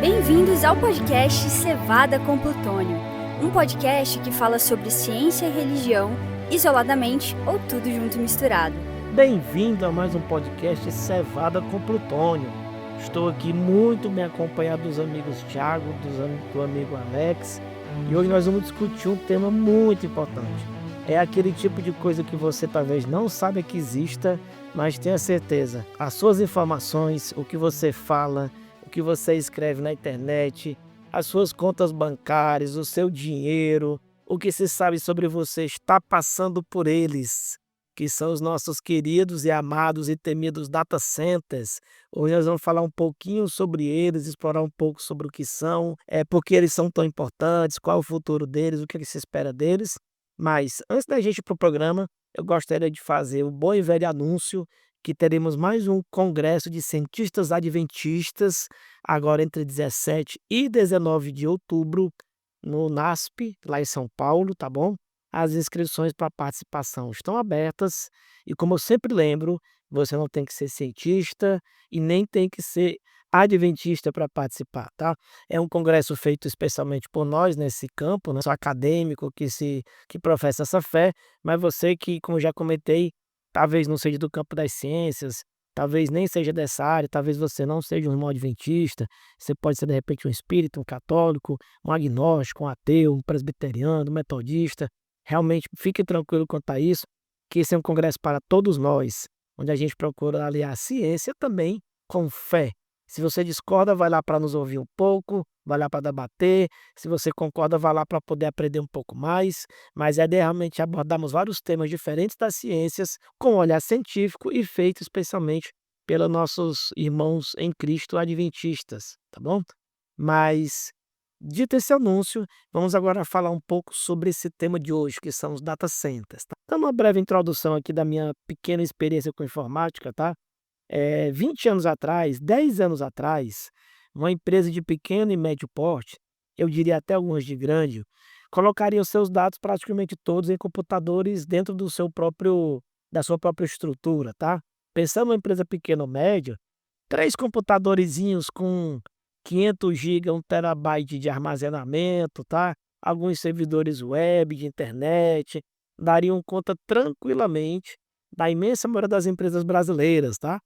Bem-vindos ao podcast Cevada com Plutônio, um podcast que fala sobre ciência e religião, isoladamente ou tudo junto e misturado. Bem-vindo a mais um podcast Cevada com Plutônio. Estou aqui muito bem acompanhado dos amigos Thiago, do amigo Alex, e hoje nós vamos discutir um tema muito importante. É aquele tipo de coisa que você talvez não saiba que exista, mas tenha certeza. As suas informações, o que você fala, o que você escreve na internet, as suas contas bancárias, o seu dinheiro, o que se sabe sobre você está passando por eles, que são os nossos queridos e amados e temidos data centers. Hoje nós vamos falar um pouquinho sobre eles, explorar um pouco sobre o que são, por que eles são tão importantes, qual é o futuro deles, o que se espera deles. Mas antes da gente ir para o programa, eu gostaria de fazer o bom e velho anúncio que teremos mais um congresso de cientistas adventistas, agora entre 17 e 19 de outubro, no NASP, lá em São Paulo, tá bom? As inscrições para participação estão abertas e, como eu sempre lembro, você não tem que ser cientista e nem tem que ser adventista para participar, tá? É um congresso feito especialmente por nós nesse campo, né? Sou acadêmico que professa essa fé, mas você que, como já comentei, talvez não seja do campo das ciências, talvez nem seja dessa área, talvez você não seja um irmão adventista, você pode ser de repente um espírita, um católico, um agnóstico, um ateu, um presbiteriano, um metodista. Realmente fique tranquilo quanto a isso, que esse é um congresso para todos nós, onde a gente procura aliar ciência também com fé. Se você discorda, vai lá para nos ouvir um pouco, vai lá para debater. Se você concorda, vai lá para poder aprender um pouco mais. Mas é de realmente abordarmos vários temas diferentes das ciências com um olhar científico e feito especialmente pelos nossos irmãos em Cristo adventistas, tá bom? Mas, dito esse anúncio, vamos agora falar um pouco sobre esse tema de hoje, que são os data centers, tá? Então, uma breve introdução aqui da minha pequena experiência com informática, tá? 20 anos atrás, 10 anos atrás, uma empresa de pequeno e médio porte, eu diria até algumas de grande, colocaria os seus dados praticamente todos em computadores dentro da sua própria estrutura, tá? Pensando numa empresa pequena ou média, 3 computadorzinhos com 500 GB, 1 terabyte de armazenamento, tá? Alguns servidores web, de internet, dariam conta tranquilamente da imensa maioria das empresas brasileiras, tá?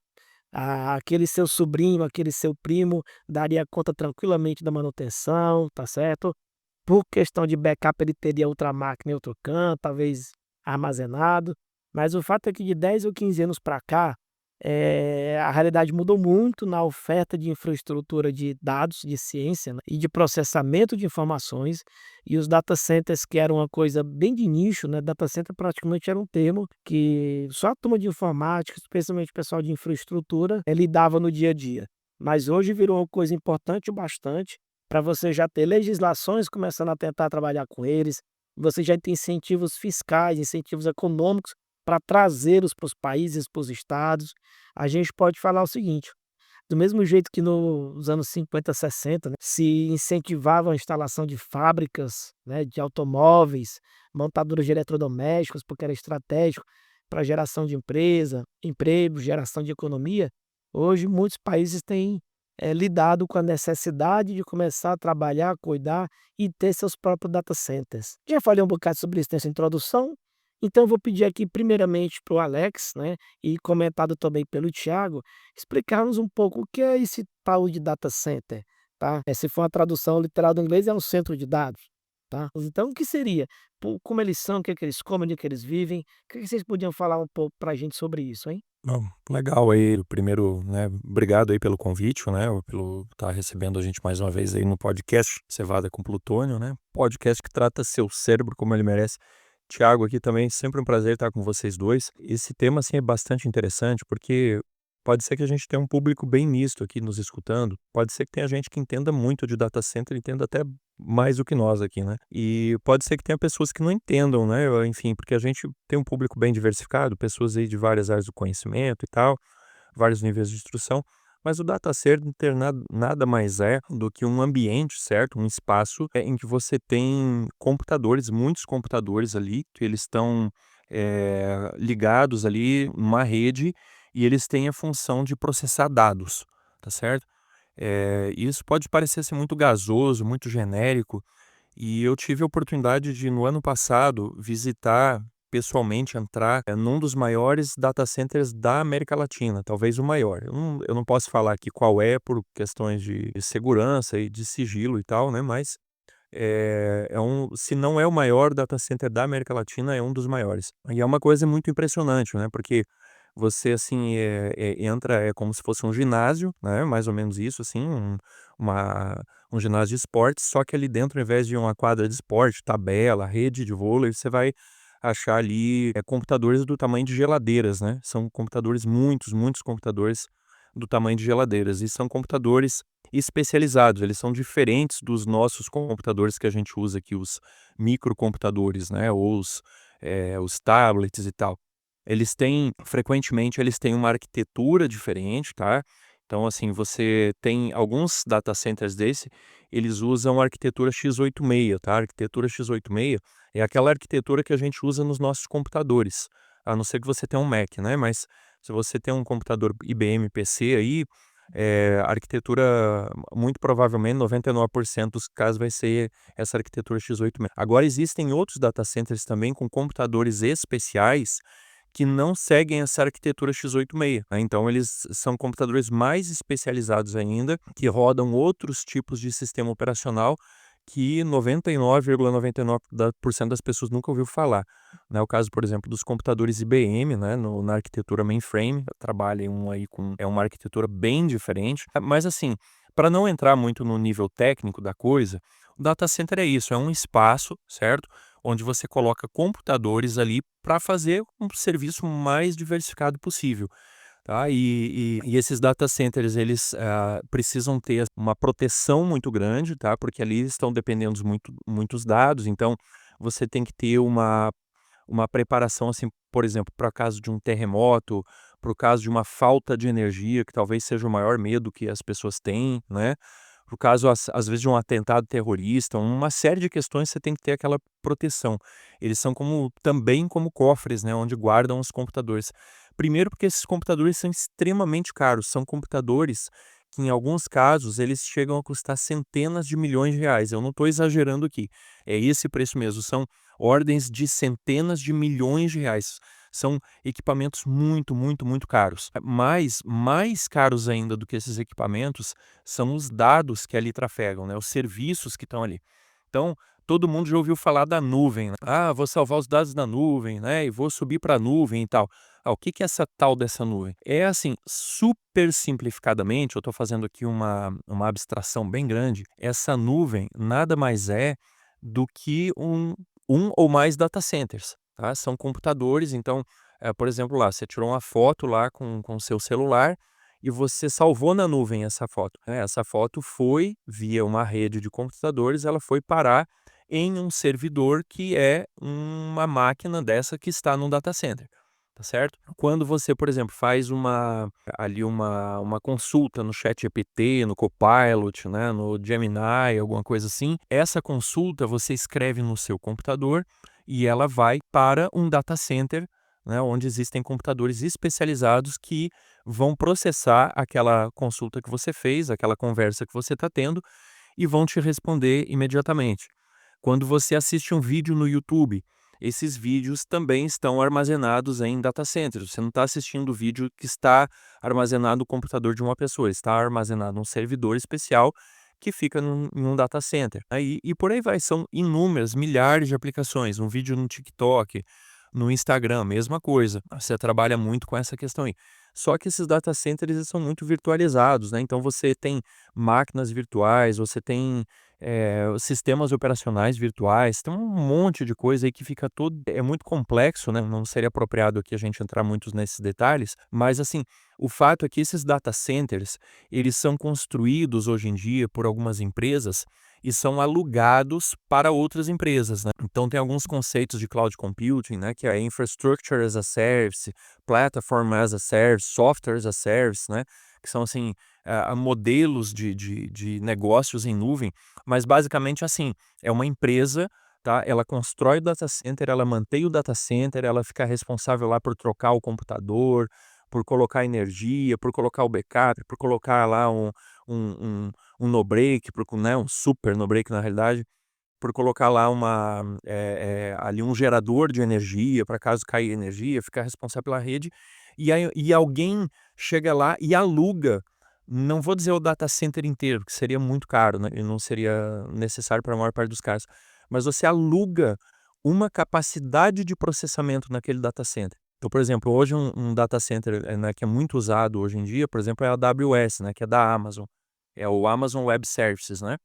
Aquele seu sobrinho, aquele seu primo daria conta tranquilamente da manutenção, tá certo? Por questão de backup, ele teria outra máquina em outro canto, talvez armazenado, mas o fato é que de 10 ou 15 anos para cá, a realidade mudou muito na oferta de infraestrutura de dados, de ciência, né, e de processamento de informações, e os data centers, que eram uma coisa bem de nicho, né, data center praticamente era um termo que só a turma de informática, especialmente o pessoal de infraestrutura, lidava no dia a dia. Mas hoje virou uma coisa importante o bastante, para você já ter legislações começando a tentar trabalhar com eles, você já tem incentivos fiscais, incentivos econômicos para trazê-los para os países, para os estados. A gente pode falar o seguinte: do mesmo jeito que nos anos 50, 60, né, se incentivava a instalação de fábricas, né, de automóveis, montadoras de eletrodomésticos, porque era estratégico para geração de emprego, geração de economia, hoje muitos países têm lidado com a necessidade de começar a trabalhar, cuidar e ter seus próprios data centers. Já falei um bocado sobre isso nessa introdução, então eu vou pedir aqui primeiramente para o Alex, né, e comentado também pelo Thiago, explicarmos um pouco o que é esse tal de data center, tá? Se for uma tradução literal do inglês, é um centro de dados, tá? Então o que seria? Como eles são, o que é que eles comem, onde é que eles vivem? O que é que vocês podiam falar um pouco para a gente sobre isso, hein? Não, legal aí, primeiro, né, obrigado aí pelo convite, né, pelo estar recebendo a gente mais uma vez aí no podcast Cevada com Plutônio, né, podcast que trata seu cérebro como ele merece. Tiago aqui também, sempre um prazer estar com vocês dois. Esse tema, assim, é bastante interessante porque pode ser que a gente tenha um público bem misto aqui nos escutando, pode ser que tenha gente que entenda muito de data center, entenda até mais do que nós aqui, né? E pode ser que tenha pessoas que não entendam, né? Enfim, porque a gente tem um público bem diversificado, pessoas aí de várias áreas do conhecimento e tal, vários níveis de instrução, mas o data center nada mais é do que um ambiente, certo? Um espaço em que você tem computadores, muitos computadores ali, que eles estão ligados ali numa rede e eles têm a função de processar dados, tá certo? Isso pode parecer ser muito gasoso, muito genérico, e eu tive a oportunidade de, no ano passado, visitar pessoalmente, entrar num dos maiores data centers da América Latina, talvez o maior. Eu não posso falar aqui qual é por questões de segurança e de sigilo e tal, né? Mas se não é o maior data center da América Latina, é um dos maiores. E é uma coisa muito impressionante, né? Porque você, assim, entra, é como se fosse um ginásio, né? Mais ou menos isso, assim, uma, um ginásio de esportes, só que ali dentro, ao invés de uma quadra de esporte, tabela, rede de vôlei, você vai achar ali computadores do tamanho de geladeiras, né? São computadores, muitos computadores do tamanho de geladeiras. E são computadores especializados, eles são diferentes dos nossos computadores que a gente usa aqui, os microcomputadores, né? Ou os tablets e tal. Frequentemente, eles têm uma arquitetura diferente, tá? Então, assim, você tem alguns data centers eles usam a arquitetura x86, tá? A arquitetura x86 é aquela arquitetura que a gente usa nos nossos computadores, a não ser que você tenha um Mac, né? Mas se você tem um computador IBM PC aí, a arquitetura, muito provavelmente, 99% dos casos vai ser essa arquitetura x86. Agora, existem outros data centers também com computadores especiais que não seguem essa arquitetura x86, né? Então eles são computadores mais especializados ainda, que rodam outros tipos de sistema operacional que 99,99% das pessoas nunca ouviu falar, né? O caso, por exemplo, dos computadores IBM, né, na arquitetura mainframe, trabalha um aí com uma arquitetura bem diferente, mas assim, para não entrar muito no nível técnico da coisa, o data center é isso, é um espaço, certo? Onde você coloca computadores ali para fazer um serviço mais diversificado possível, tá? E esses data centers, eles precisam ter uma proteção muito grande, tá? Porque ali estão dependendo muitos dados, então você tem que ter uma preparação, assim, por exemplo, para o caso de um terremoto, para o caso de uma falta de energia, que talvez seja o maior medo que as pessoas têm, né? Por caso, às vezes, de um atentado terrorista, uma série de questões você tem que ter aquela proteção. Eles são também como cofres, né, onde guardam os computadores. Primeiro porque esses computadores são extremamente caros, são computadores que em alguns casos eles chegam a custar centenas de milhões de reais. Eu não estou exagerando aqui, é esse preço mesmo, são ordens de centenas de milhões de reais. São equipamentos muito caros. Mas mais caros ainda do que esses equipamentos são os dados que ali trafegam, né? Os serviços que estão ali. Então, todo mundo já ouviu falar da nuvem, né? Ah, vou salvar os dados na nuvem, né? E vou subir para a nuvem e tal. O que é essa tal dessa nuvem? É assim, super simplificadamente, eu estou fazendo aqui uma abstração bem grande. Essa nuvem nada mais é do que um ou mais data centers, tá? São computadores, então, por exemplo, lá, você tirou uma foto lá com o seu celular e você salvou na nuvem essa foto, né? Essa foto foi, via uma rede de computadores, ela foi parar em um servidor que é uma máquina dessa que está num data center, tá certo? Quando você, por exemplo, faz uma consulta no ChatGPT, no Copilot, né, no Gemini, alguma coisa assim, essa consulta você escreve no seu computador e ela vai para um data center, né, onde existem computadores especializados que vão processar aquela consulta que você fez, aquela conversa que você está tendo e vão te responder imediatamente. Quando você assiste um vídeo no YouTube, esses vídeos também estão armazenados em data centers. Você não está assistindo o vídeo que está armazenado no computador de uma pessoa, está armazenado num servidor especial que fica em um data center. E por aí vai, são inúmeras, milhares de aplicações. Um vídeo no TikTok, no Instagram, mesma coisa. Você trabalha muito com essa questão aí. Só que esses data centers eles são muito virtualizados, né? Então você tem máquinas virtuais, você tem sistemas operacionais virtuais, tem um monte de coisa aí que fica todo. É muito complexo, né? Não seria apropriado aqui a gente entrar muito nesses detalhes, mas assim, o fato é que esses data centers, eles são construídos hoje em dia por algumas empresas e são alugados para outras empresas, né? Então tem alguns conceitos de cloud computing, né? Que é infrastructure as a service, platform as a service, software as a service, né? Que são assim modelos de negócios em nuvem, mas basicamente assim, é uma empresa, tá? Ela constrói o data center, ela mantém o data center, ela fica responsável lá por trocar o computador, por colocar energia, por colocar o backup, por colocar lá um, um no-break, né, um super no-break na realidade, por colocar lá ali um gerador de energia, para caso caia energia, ficar responsável pela rede, e alguém chega lá e aluga, não vou dizer o data center inteiro, que seria muito caro, né, e não seria necessário para a maior parte dos casos, mas você aluga uma capacidade de processamento naquele data center. Então, por exemplo, hoje um data center, né, que é muito usado hoje em dia, por exemplo, é a AWS, né, que é da Amazon, é o Amazon Web Services, né?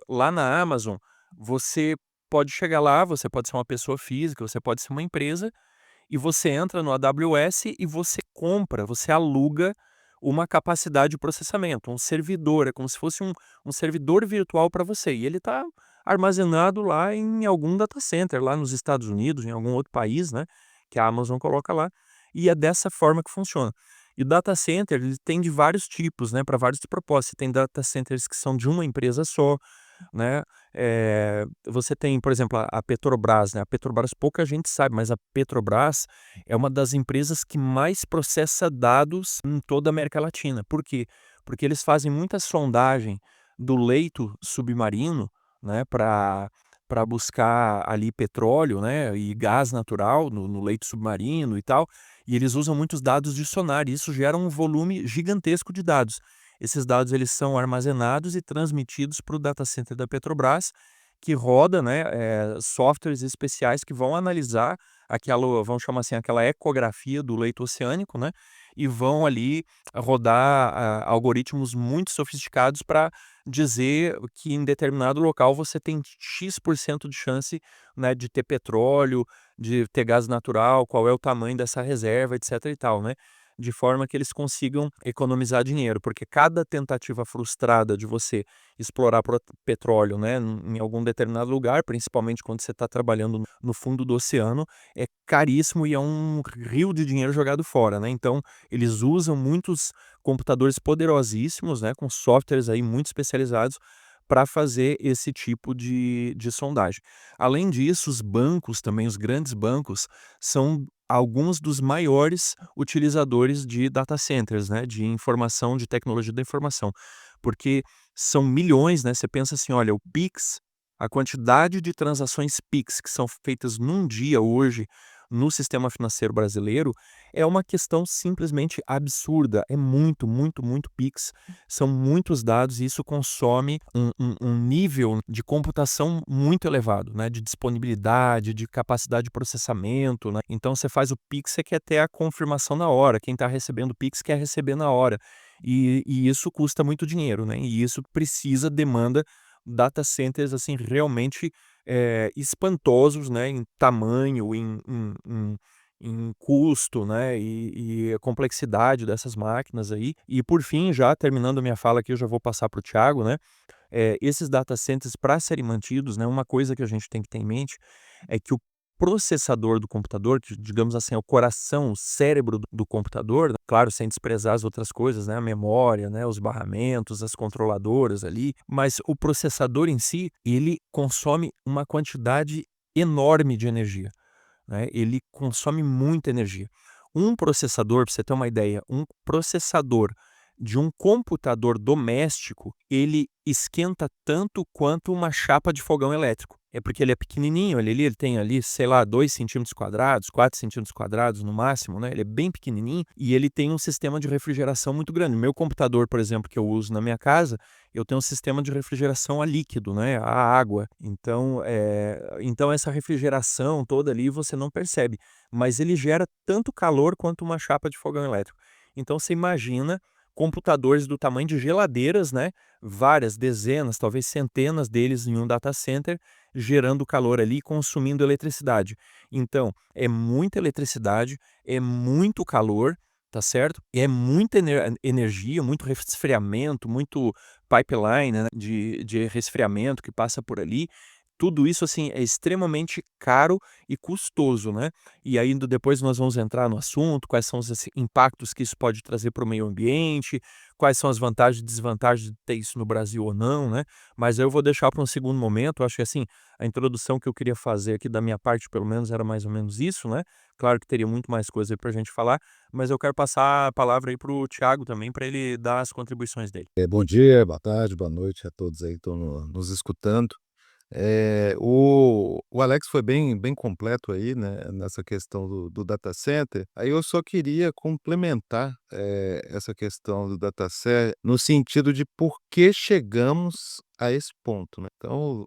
Lá na Amazon, você pode chegar lá, você pode ser uma pessoa física, você pode ser uma empresa, e você entra no AWS e você compra, você aluga uma capacidade de processamento, um servidor, é como se fosse um servidor virtual para você, e ele está armazenado lá em algum data center, lá nos Estados Unidos, em algum outro país, né, que a Amazon coloca lá, e é dessa forma que funciona. E data center, ele tem de vários tipos, né, para vários propósitos. Tem data centers que são de uma empresa só, né? Você tem, por exemplo, a Petrobras, né? A Petrobras pouca gente sabe, mas a Petrobras é uma das empresas que mais processa dados em toda a América Latina. Por quê? Porque eles fazem muita sondagem do leito submarino, né, para buscar ali petróleo, né, e gás natural no leito submarino e tal, e eles usam muitos dados de sonar, e isso gera um volume gigantesco de dados. Esses dados eles são armazenados e transmitidos para o data center da Petrobras, que roda, né, softwares especiais que vão analisar aquela, vamos chamar assim, aquela ecografia do leito oceânico, né, e vão ali rodar algoritmos muito sofisticados para dizer que em determinado local você tem X% de chance, né, de ter petróleo, de ter gás natural, qual é o tamanho dessa reserva, etc e tal, né? De forma que eles consigam economizar dinheiro, porque cada tentativa frustrada de você explorar petróleo, né, em algum determinado lugar, principalmente quando você está trabalhando no fundo do oceano, é caríssimo e é um rio de dinheiro jogado fora, né? Então, eles usam muitos computadores poderosíssimos, né, com softwares aí muito especializados para fazer esse tipo de sondagem. Além disso, os bancos também, os grandes bancos, são alguns dos maiores utilizadores de data centers, né, de informação, de tecnologia da informação, porque são milhões, né? Você pensa assim, olha, o Pix, a quantidade de transações Pix que são feitas num dia hoje no sistema financeiro brasileiro é uma questão simplesmente absurda. É muito, muito, muito Pix. São muitos dados e isso consome um nível de computação muito elevado, né? De disponibilidade, de capacidade de processamento, né? Então você faz o Pix, você quer ter a confirmação na hora. Quem está recebendo o Pix quer receber na hora. E isso custa muito dinheiro, né? E isso demanda data centers assim realmente espantosos, né, em tamanho, em custo, né, e a complexidade dessas máquinas aí. E por fim, já terminando a minha fala aqui, eu já vou passar para o Thiago, né, esses data centers para serem mantidos, né, uma coisa que a gente tem que ter em mente é que o processador do computador, que digamos assim, é o coração, o cérebro do computador, né, claro, sem desprezar as outras coisas, né, a memória, né, os barramentos, as controladoras ali, mas o processador em si, ele consome uma quantidade enorme de energia, né? Ele consome muita energia. Um processador, para você ter uma ideia, um processador de um computador doméstico, ele esquenta tanto quanto uma chapa de fogão elétrico. É porque ele é pequenininho, ele tem ali, sei lá, 2 centímetros quadrados, 4 centímetros quadrados no máximo, né? Ele é bem pequenininho e ele tem um sistema de refrigeração muito grande. Meu computador, por exemplo, que eu uso na minha casa, eu tenho um sistema de refrigeração a líquido, né? A água. Então essa refrigeração toda ali você não percebe, mas ele gera tanto calor quanto uma chapa de fogão elétrico. Então você imagina computadores do tamanho de geladeiras, né? Várias dezenas, talvez centenas deles em um data center, gerando calor ali, consumindo eletricidade. Então, é muita eletricidade, é muito calor, tá certo? E é muita energia, muito resfriamento, muito pipeline, né, de resfriamento que passa por ali. tudo isso assim é extremamente caro e custoso, né? E aí depois nós vamos entrar no assunto, quais são os impactos que isso pode trazer para o meio ambiente, quais são as vantagens e desvantagens de ter isso no Brasil ou não, né? Mas eu vou deixar para um segundo momento. Eu acho que assim, a introdução que eu queria fazer aqui da minha parte, pelo menos, era mais ou menos isso, né? Claro que teria muito mais coisa aí para a gente falar, mas eu quero passar a palavra aí para o Thiago também, para ele dar as contribuições dele. Bom dia, boa tarde, boa noite a todos aí que estão nos escutando. O Alex foi bem completo aí, né, nessa questão do data center. Aí eu só queria complementar, essa questão do data center no sentido de por que chegamos a esse ponto, né. Então,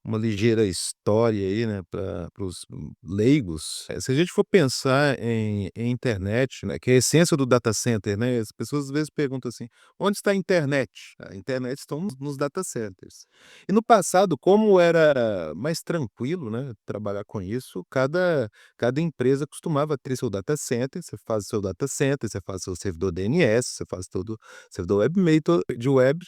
uma ligeira história aí, né, para os leigos. Se a gente for pensar em internet, né, que é a essência do data center, né, as pessoas às vezes perguntam assim: "Onde está a internet?". A internet estão nos data centers. E no passado, como era mais tranquilo, né, trabalhar com isso, cada empresa costumava ter seu data center. Você faz o seu data center, você faz seu servidor DNS, você faz todo servidor webmail de web.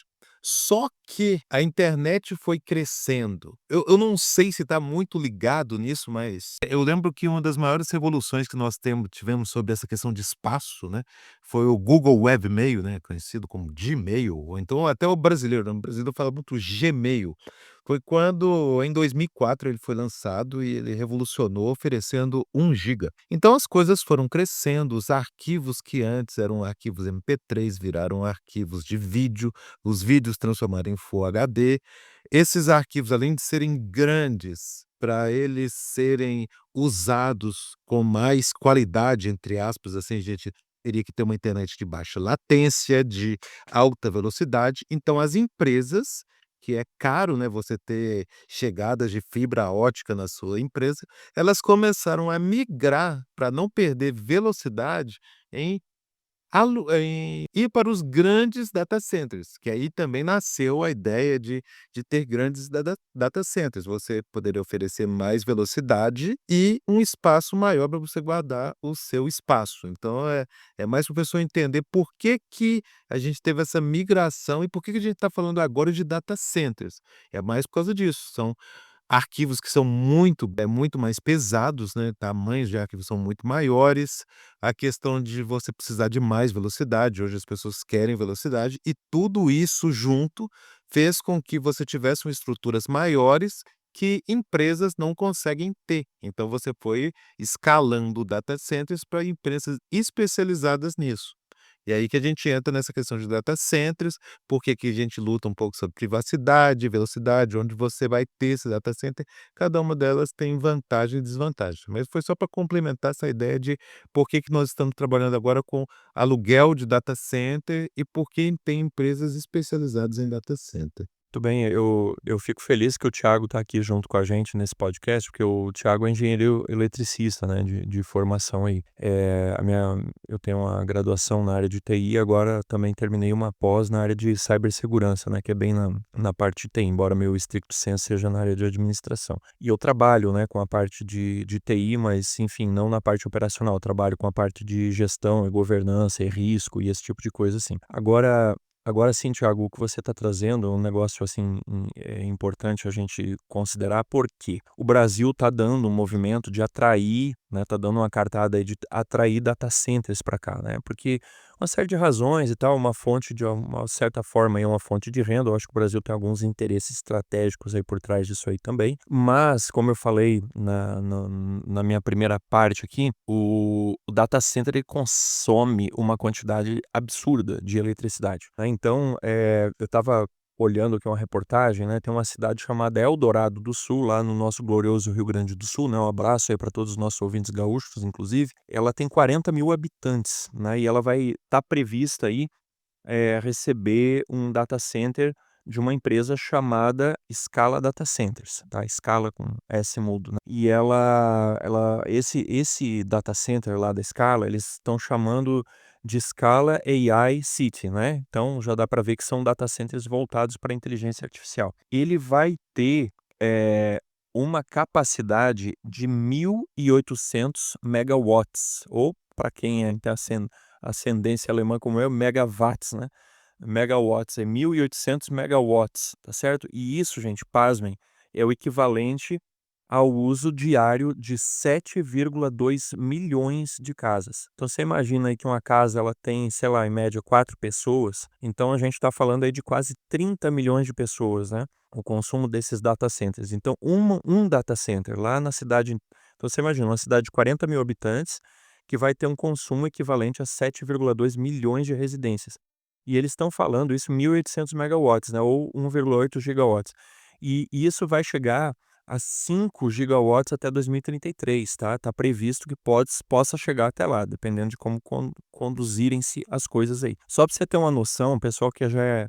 Só que a internet foi crescendo. Eu não sei se está muito ligado nisso, mas eu lembro que uma das maiores revoluções que nós tivemos sobre essa questão de espaço, né, foi o Google Webmail, né, conhecido como Gmail, ou então até o brasileiro, né, o brasileiro fala muito Gmail. Foi quando, em 2004, ele foi lançado e ele revolucionou oferecendo 1 GB. Então as coisas foram crescendo, os arquivos que antes eram arquivos MP3 viraram arquivos de vídeo, os vídeos transformaram em Full HD. Esses arquivos, além de serem grandes, para eles serem usados com mais qualidade, entre aspas, assim, a gente teria que ter uma internet de baixa latência, de alta velocidade. Então as empresas, que é caro, né, você ter chegadas de fibra ótica na sua empresa, elas começaram a migrar para não perder velocidade em ir para os grandes data centers, que aí também nasceu a ideia de ter grandes data centers. Você poderia oferecer mais velocidade e um espaço maior para você guardar o seu espaço. Então é mais para a pessoa entender por que que a gente teve essa migração e por que que a gente está falando agora de data centers. É mais por causa disso, são arquivos que são muito mais pesados, né, tamanhos de arquivos são muito maiores, a questão de você precisar de mais velocidade, hoje as pessoas querem velocidade, e tudo isso junto fez com que você tivesse estruturas maiores que empresas não conseguem ter. Então você foi escalando data centers para empresas especializadas nisso. E aí que a gente entra nessa questão de data centers, porque que a gente luta um pouco sobre privacidade, velocidade, onde você vai ter esse data center, cada uma delas tem vantagem e desvantagem. Mas foi só para complementar essa ideia de por que que nós estamos trabalhando agora com aluguel de data center e por que tem empresas especializadas em data center. Muito bem, eu fico feliz que o Thiago está aqui junto com a gente nesse podcast, porque o Thiago é engenheiro eletricista, né, de formação aí. Eu tenho uma graduação na área de TI e agora também terminei uma pós na área de cibersegurança, né, que é bem na parte de TI, embora meu stricto sensu seja na área de administração. E eu trabalho, né, com a parte de TI, mas, enfim, não na parte operacional. Eu trabalho com a parte de gestão e governança e risco e esse tipo de coisa assim. Agora sim, Thiago, o que você está trazendo é um negócio assim importante a gente considerar, porque o Brasil está dando um movimento de atrair, né, está dando uma cartada aí de atrair data centers para cá, né? Porque uma série de razões e tal, uma fonte de uma certa forma aí, uma fonte de renda. Eu acho que o Brasil tem alguns interesses estratégicos aí por trás disso aí também. Mas, como eu falei na minha primeira parte aqui, o data center ele consome uma quantidade absurda de eletricidade, né? Então, eu estava olhando aqui uma reportagem, né? Tem uma cidade chamada Eldorado do Sul, lá no nosso glorioso Rio Grande do Sul, né? Um abraço aí para todos os nossos ouvintes gaúchos, inclusive. Ela tem 40 mil habitantes, né? E ela vai estar prevista aí receber um data center de uma empresa chamada Scala Data Centers, tá? Scala com S mudo, né? E esse data center lá da Scala, eles estão chamando de Scala AI City, né? Então já dá para ver que são data centers voltados para inteligência artificial. Ele vai ter uma capacidade de 1.800 megawatts, ou para quem tem ascendência alemã como eu, megawatts, né? Megawatts é 1.800 megawatts, tá certo? E isso, gente, pasmem, é o equivalente ao uso diário de 7,2 milhões de casas. Então você imagina aí que uma casa ela tem, sei lá, em média 4 pessoas, então a gente está falando aí de quase 30 milhões de pessoas, né? O consumo desses data centers. Então um data center lá na cidade, então você imagina uma cidade de 40 mil habitantes que vai ter um consumo equivalente a 7,2 milhões de residências. E eles estão falando isso 1.800 megawatts, né? Ou 1,8 gigawatts. E isso vai chegar a 5 gigawatts até 2033, tá? Tá previsto que possa chegar até lá, dependendo de como conduzirem-se as coisas aí. Só para você ter uma noção, o pessoal que já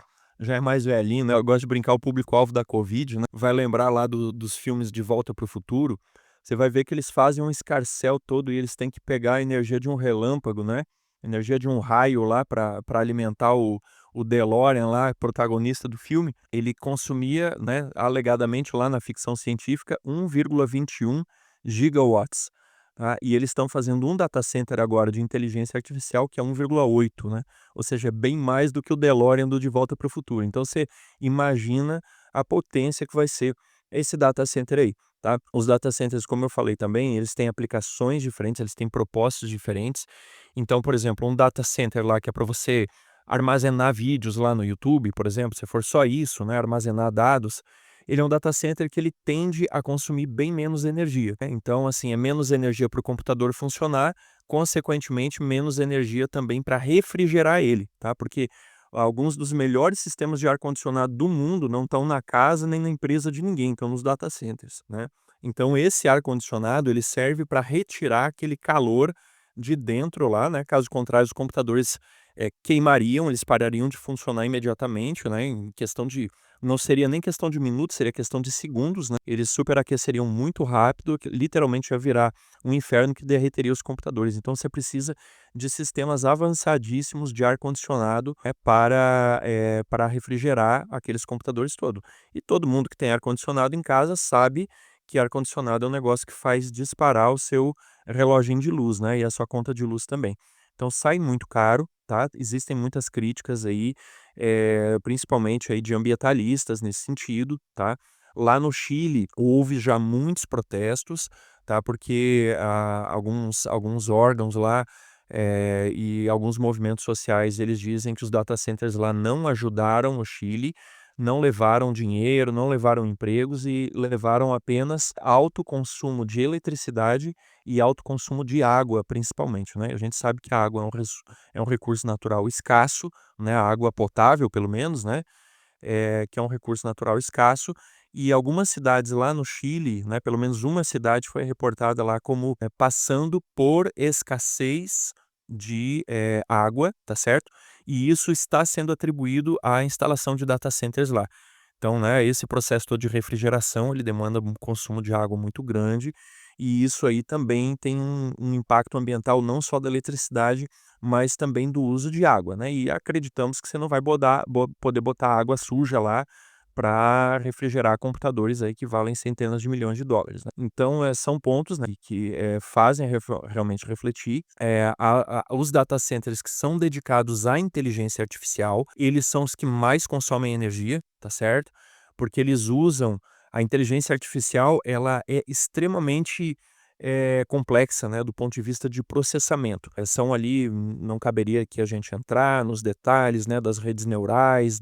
é mais velhinho, né? Eu gosto de brincar o público-alvo da Covid, né? Vai lembrar lá dos filmes De Volta para o Futuro. Você vai ver que eles fazem um escarcéu todo e eles têm que pegar a energia de um relâmpago, né? Energia de um raio lá para alimentar o DeLorean lá, protagonista do filme. Ele consumia, né, alegadamente lá na ficção científica, 1,21 gigawatts. Tá? E eles estão fazendo um data center agora de inteligência artificial que é 1,8, né? Ou seja, é bem mais do que o DeLorean do De Volta para o Futuro. Então você imagina a potência que vai ser esse data center aí. Tá? Os data centers, como eu falei também, eles têm aplicações diferentes, eles têm propósitos diferentes. Então, por exemplo, um data center lá que é para você armazenar vídeos lá no YouTube, por exemplo, se for só isso, né, armazenar dados, ele é um data center que ele tende a consumir bem menos energia, né? Então, assim, é menos energia para o computador funcionar, consequentemente, menos energia também para refrigerar ele, tá? Porque alguns dos melhores sistemas de ar-condicionado do mundo não estão na casa nem na empresa de ninguém, estão nos data centers, né? Então, esse ar-condicionado, ele serve para retirar aquele calor de dentro lá, né? Caso contrário, os computadores queimariam, eles parariam de funcionar imediatamente, né? Em questão de, não seria nem questão de minutos, seria questão de segundos, né? Eles superaqueceriam muito rápido, que literalmente ia virar um inferno que derreteria os computadores. Então você precisa de sistemas avançadíssimos de ar-condicionado para refrigerar aqueles computadores todos. E todo mundo que tem ar-condicionado em casa sabe que ar-condicionado é um negócio que faz disparar o seu reloginho de luz, né? E a sua conta de luz também. Então sai muito caro, tá? Existem muitas críticas aí, principalmente aí de ambientalistas nesse sentido, tá? Lá no Chile houve já muitos protestos, tá? Porque alguns órgãos lá e alguns movimentos sociais eles dizem que os data centers lá não ajudaram o Chile, não levaram dinheiro, não levaram empregos e levaram apenas alto consumo de eletricidade e alto consumo de água, principalmente, né? A gente sabe que a água é um recurso natural escasso, né? A água potável, pelo menos, né? Que é um recurso natural escasso. E algumas cidades lá no Chile, né? Pelo menos uma cidade foi reportada lá como passando por escassez de água, tá certo? E isso está sendo atribuído à instalação de data centers lá. Então, né, esse processo todo de refrigeração, ele demanda um consumo de água muito grande, e isso aí também tem um impacto ambiental não só da eletricidade, mas também do uso de água, né? E acreditamos que você não vai poder botar água suja lá para refrigerar computadores aí que valem centenas de milhões de dólares, né? Então, são pontos, né, que fazem realmente refletir. Os data centers que são dedicados à inteligência artificial, eles são os que mais consomem energia, tá certo? Porque eles usam a inteligência artificial, ela é extremamente complexa, né, do ponto de vista de processamento. São ali, não caberia aqui a gente entrar nos detalhes, né, das redes neurais,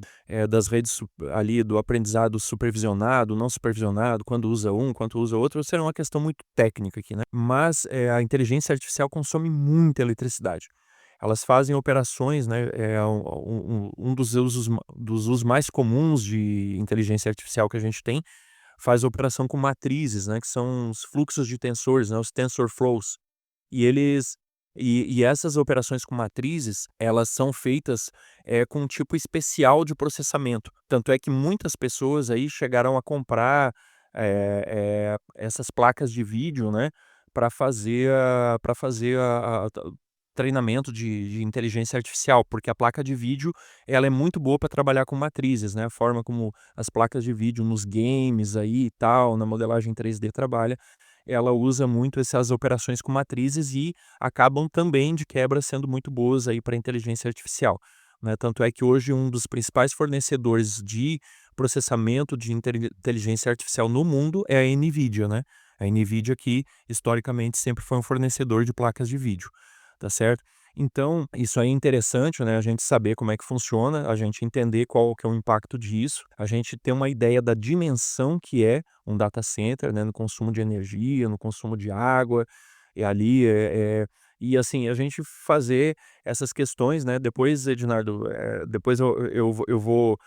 das redes ali do aprendizado supervisionado, não supervisionado, quando usa um, quando usa outro, será uma questão muito técnica aqui, né? Mas a inteligência artificial consome muita eletricidade. Elas fazem operações, né? Um dos usos mais comuns de inteligência artificial que a gente tem faz operação com matrizes, né? Que são os fluxos de tensores, né? Os tensor flows. E eles e essas operações com matrizes, elas são feitas com um tipo especial de processamento. Tanto é que muitas pessoas aí chegaram a comprar essas placas de vídeo, né, para fazer treinamento de inteligência artificial, porque a placa de vídeo ela é muito boa para trabalhar com matrizes, né? A forma como as placas de vídeo nos games aí e tal, na modelagem 3D trabalha, ela usa muito essas operações com matrizes e acabam também, de quebra, sendo muito boas aí para inteligência artificial, né? Tanto é que hoje um dos principais fornecedores de processamento de inteligência artificial no mundo é a NVIDIA, né? A NVIDIA que, historicamente, sempre foi um fornecedor de placas de vídeo, tá certo? Então, isso aí é interessante, né? A gente saber como é que funciona, a gente entender qual que é o impacto disso, a gente ter uma ideia da dimensão que é um data center, né? No consumo de energia, no consumo de água, e ali e assim, a gente fazer essas questões, né? Depois, Ednardo, depois eu vou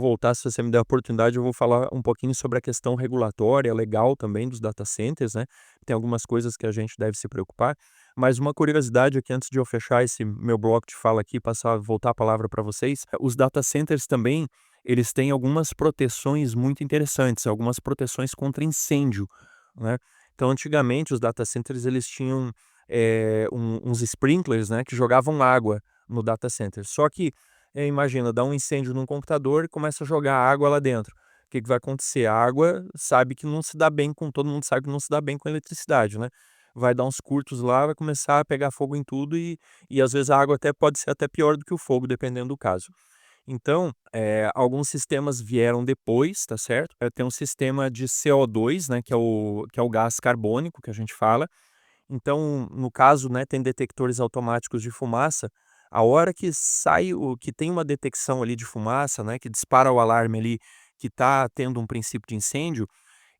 voltar, se você me der a oportunidade, eu vou falar um pouquinho sobre a questão regulatória, legal também dos data centers, né? Tem algumas coisas que a gente deve se preocupar. Mas uma curiosidade aqui, antes de eu fechar esse meu bloco de fala aqui, voltar a palavra para vocês, os data centers também, eles têm algumas proteções muito interessantes, algumas proteções contra incêndio, né? Então, antigamente, os data centers, eles tinham uns sprinklers, né, que jogavam água no data center. Só que, imagina, dá um incêndio num computador e começa a jogar água lá dentro. O que vai acontecer? A água sabe que não se dá bem com, todo mundo sabe que não se dá bem com eletricidade, né? Vai dar uns curtos lá, vai começar a pegar fogo em tudo e às vezes a água até pode ser até pior do que o fogo, dependendo do caso. Então, alguns sistemas vieram depois, tá certo? Tem um sistema de CO2, né, que é o gás carbônico que a gente fala. Então, no caso, né, tem detectores automáticos de fumaça. A hora que sai que tem uma detecção ali de fumaça, né, que dispara o alarme ali, que está tendo um princípio de incêndio,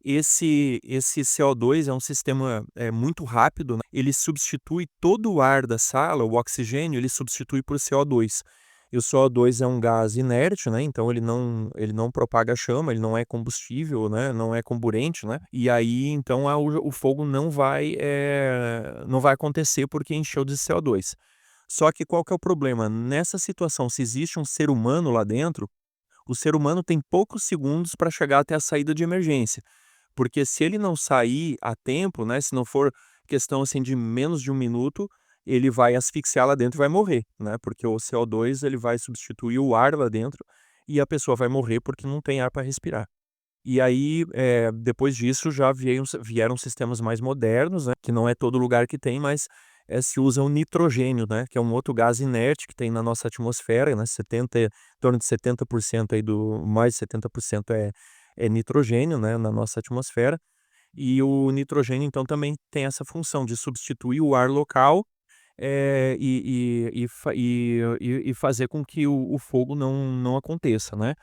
esse CO2 é um sistema muito rápido, né? Ele substitui todo o ar da sala, o oxigênio, ele substitui por CO2. E o CO2 é um gás inerte, né? Então ele não propaga chama, ele não é combustível, né? Não é comburente, né? E aí então o fogo não vai acontecer porque encheu de CO2. Só que qual que é o problema? Nessa situação, se existe um ser humano lá dentro, o ser humano tem poucos segundos para chegar até a saída de emergência. Porque se ele não sair a tempo, né, se não for questão assim de menos de 1 minuto, ele vai asfixiar lá dentro e vai morrer, né? Porque o CO2 ele vai substituir o ar lá dentro e a pessoa vai morrer porque não tem ar para respirar. E aí, depois disso, já vieram sistemas mais modernos, né? Que não é todo lugar que tem, mas se usa o nitrogênio, né? Que é um outro gás inerte que tem na nossa atmosfera, né? Em torno de 70% aí mais de 70% é nitrogênio, né? Na nossa atmosfera. E o nitrogênio, então, também tem essa função de substituir o ar local e fazer com que o fogo não aconteça, né?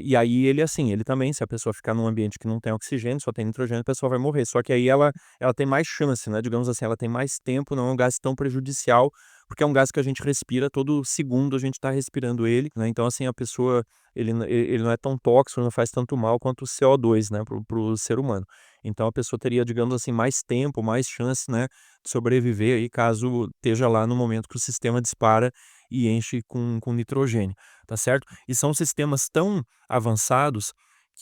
E aí ele assim, ele também, se a pessoa ficar num ambiente que não tem oxigênio, só tem nitrogênio, a pessoa vai morrer. Só que aí ela tem mais chance, né? Digamos assim, ela tem mais tempo, não é um gás tão prejudicial, porque é um gás que a gente respira, todo segundo a gente está respirando ele, né? Então, assim, a pessoa, ele não é tão tóxico, não faz tanto mal quanto o CO2, né, pro ser humano. Então a pessoa teria, digamos assim, mais tempo, mais chance, né, de sobreviver aí caso esteja lá no momento que o sistema dispara e enche com nitrogênio, tá certo? E são sistemas tão avançados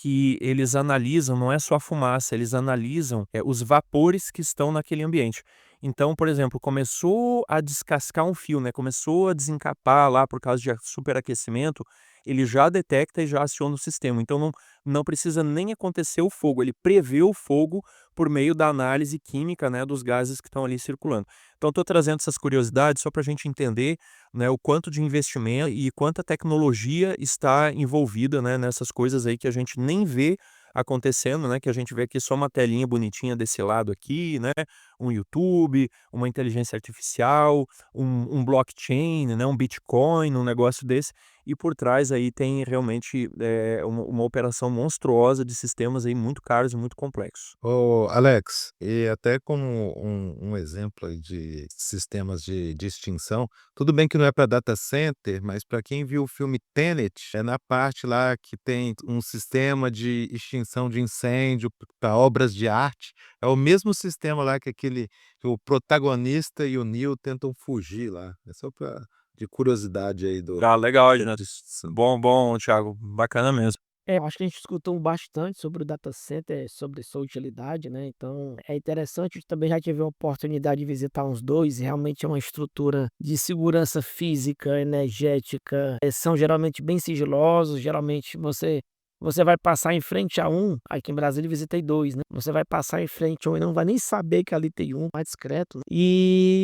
que eles analisam, não é só a fumaça, eles analisam os vapores que estão naquele ambiente. Então, por exemplo, começou a descascar um fio, né? Começou a desencapar lá por causa de superaquecimento, ele já detecta e já aciona o sistema. Então não precisa nem acontecer o fogo, ele prevê o fogo por meio da análise química, né, dos gases que estão ali circulando. Então, estou trazendo essas curiosidades só para a gente entender, né, o quanto de investimento e quanta tecnologia está envolvida, né, nessas coisas aí que a gente nem vê acontecendo, né, que a gente vê aqui só uma telinha bonitinha desse lado aqui, né, um YouTube, uma inteligência artificial, um blockchain, né, um Bitcoin, um negócio desse, e por trás aí tem realmente uma operação monstruosa de sistemas aí muito caros e muito complexos. Ô, Alex, e até como um exemplo aí de sistemas de extinção, tudo bem que não é para data center, mas para quem viu o filme Tenet, é na parte lá que tem um sistema de extinção de incêndio para obras de arte, é o mesmo sistema lá que o protagonista e o Neo tentam fugir lá. É só para de curiosidade aí do. Ah, legal, Renato. Bom, bom, Thiago, bacana mesmo. Eu acho que a gente escutou bastante sobre o data center, sobre sua utilidade, né? Então é interessante. Eu também já tive a oportunidade de visitar uns dois. Realmente é uma estrutura de segurança física, energética. São geralmente bem sigilosos. Geralmente você Você vai passar em frente a um, aqui em Brasília eu visitei 2, né? Você vai passar em frente a um e não vai nem saber que ali tem um mais discreto, né?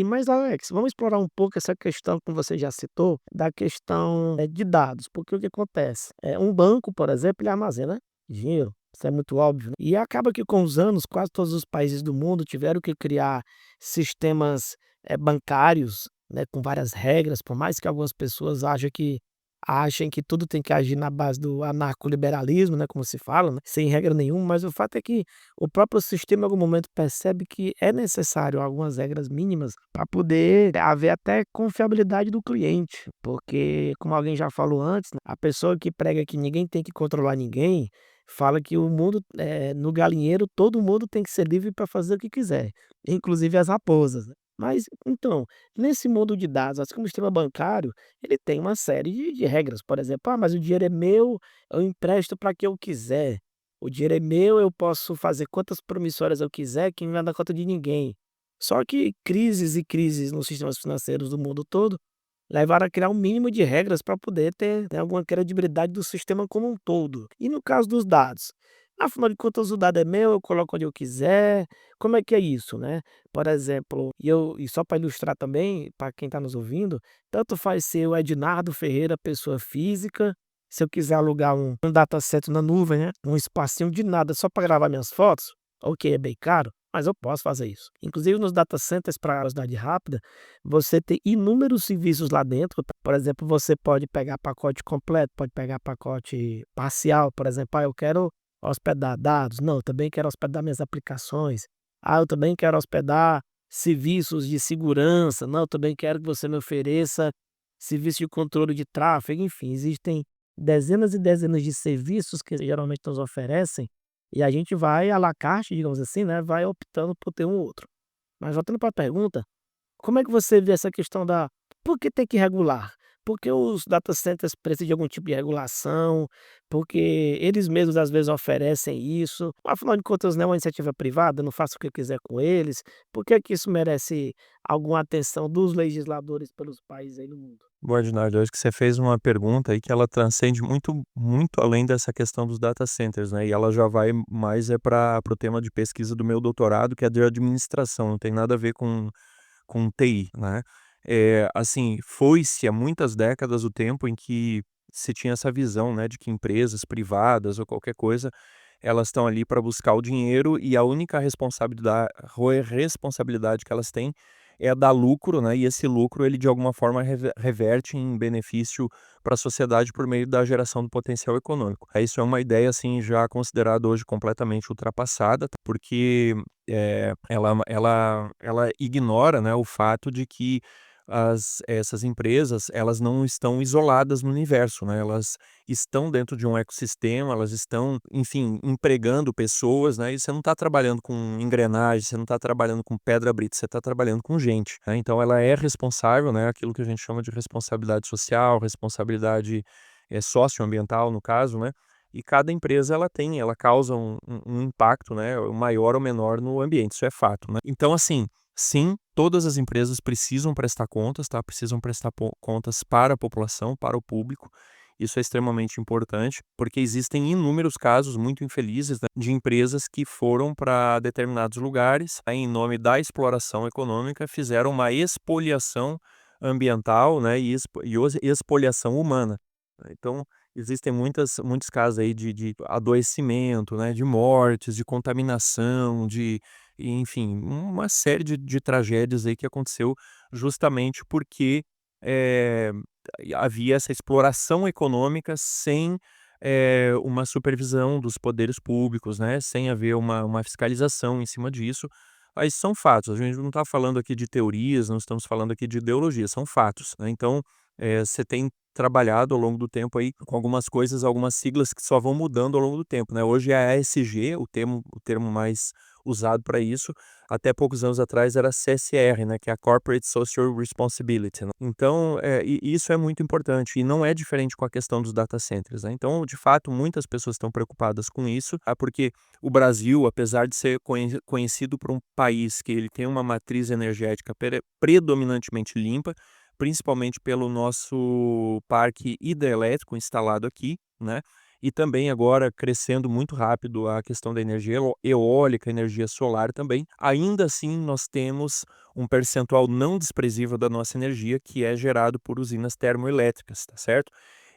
Mas Alex, vamos explorar um pouco essa questão que você já citou, da questão de dados, porque o que acontece? Um banco, por exemplo, ele armazena dinheiro. Isso é muito óbvio, né? E acaba que com os anos, quase todos os países do mundo tiveram que criar sistemas bancários, né, com várias regras, por mais que algumas pessoas achem que tudo tem que agir na base do anarcoliberalismo, né, como se fala, né, sem regra nenhuma, mas o fato é que o próprio sistema em algum momento percebe que é necessário algumas regras mínimas para poder haver até confiabilidade do cliente, porque como alguém já falou antes, né, a pessoa que prega que ninguém tem que controlar ninguém, fala que o mundo, no galinheiro todo mundo tem que ser livre para fazer o que quiser, inclusive as raposas, né. Mas então, nesse mundo de dados, assim como o sistema bancário, ele tem uma série de regras, por exemplo: "Ah, mas o dinheiro é meu, eu empresto para quem eu quiser. O dinheiro é meu, eu posso fazer quantas promissórias eu quiser, que não vai dar conta de ninguém". Só que crises e crises nos sistemas financeiros do mundo todo levaram a criar um mínimo de regras para poder ter, né, alguma credibilidade do sistema como um todo. E no caso dos dados? Afinal de contas, o dado é meu, eu coloco onde eu quiser. Como é que é isso, né? Por exemplo, e só para ilustrar também, para quem está nos ouvindo, tanto faz ser o Ednardo Ferreira, pessoa física, se eu quiser alugar um dataset na nuvem, né? Um espacinho de nada só para gravar minhas fotos, ok, é bem caro, mas eu posso fazer isso. Inclusive nos data centers para velocidade rápida, você tem inúmeros serviços lá dentro. Por exemplo, você pode pegar pacote completo, pode pegar pacote parcial. Por exemplo, eu quero hospedar dados, não, eu também quero hospedar minhas aplicações. Eu também quero hospedar serviços de segurança, não, eu também quero que você me ofereça serviço de controle de tráfego, enfim, existem dezenas e dezenas de serviços que geralmente nos oferecem, e a gente vai à la carte, digamos assim, né, vai optando por ter um ou outro. Mas voltando para a pergunta, como é que você vê essa questão da por que tem que regular? Porque os data centers precisam de algum tipo de regulação, porque eles mesmos às vezes oferecem isso, afinal de contas não é uma iniciativa privada, eu não faço o que eu quiser com eles, por que que isso merece alguma atenção dos legisladores pelos países aí no mundo? Bom, Ednardo, eu acho que você fez uma pergunta aí que ela transcende muito, muito além dessa questão dos data centers, né? E ela já vai mais para o tema de pesquisa do meu doutorado, que é de administração, não tem nada a ver com TI, né? Assim, foi-se há muitas décadas o tempo em que se tinha essa visão, né, de que empresas privadas ou qualquer coisa, elas estão ali para buscar o dinheiro e a única responsabilidade que elas têm é dar lucro, né, e esse lucro ele de alguma forma reverte em benefício para a sociedade por meio da geração do potencial econômico. Isso é uma ideia, assim, já considerada hoje completamente ultrapassada, porque ela ignora, né, o fato de que essas empresas, elas não estão isoladas no universo, né, elas estão dentro de um ecossistema, elas estão, enfim, empregando pessoas, né, e você não está trabalhando com engrenagem, você não está trabalhando com pedra brita, você está trabalhando com gente, né, então ela é responsável, né, aquilo que a gente chama de responsabilidade social, responsabilidade socioambiental no caso, né, e cada empresa ela causa um impacto, né, maior ou menor no ambiente, isso é fato, né. Então assim, sim, todas as empresas precisam prestar contas, tá, precisam prestar contas para a população, para o público, isso é extremamente importante, porque existem inúmeros casos muito infelizes, né, de empresas que foram para determinados lugares, aí, em nome da exploração econômica, fizeram uma expoliação ambiental, né, e expoliação humana. Então, existem muitos casos aí de adoecimento, né, de mortes, de contaminação, enfim, uma série de tragédias aí que aconteceu justamente porque, eh, havia essa exploração econômica sem, uma supervisão dos poderes públicos, né, sem haver uma fiscalização em cima disso. Mas são fatos, a gente não está falando aqui de teorias, não estamos falando aqui de ideologia, são fatos, né. Então, você tem trabalhado ao longo do tempo aí com algumas coisas, algumas siglas que só vão mudando ao longo do tempo, né. Hoje é a ESG, o termo mais usado para isso, até poucos anos atrás era CSR, né, que é a Corporate Social Responsibility, né. Então, isso é muito importante e não é diferente com a questão dos data centers, né. Então, de fato, muitas pessoas estão preocupadas com isso, porque o Brasil, apesar de ser conhecido por um país que ele tem uma matriz energética predominantemente limpa, principalmente pelo nosso parque hidrelétrico instalado aqui, né, e também agora crescendo muito rápido a questão da energia eólica, energia solar também. Ainda assim, nós temos um percentual não desprezível da nossa energia que é gerado por usinas termoelétricas, tá certo?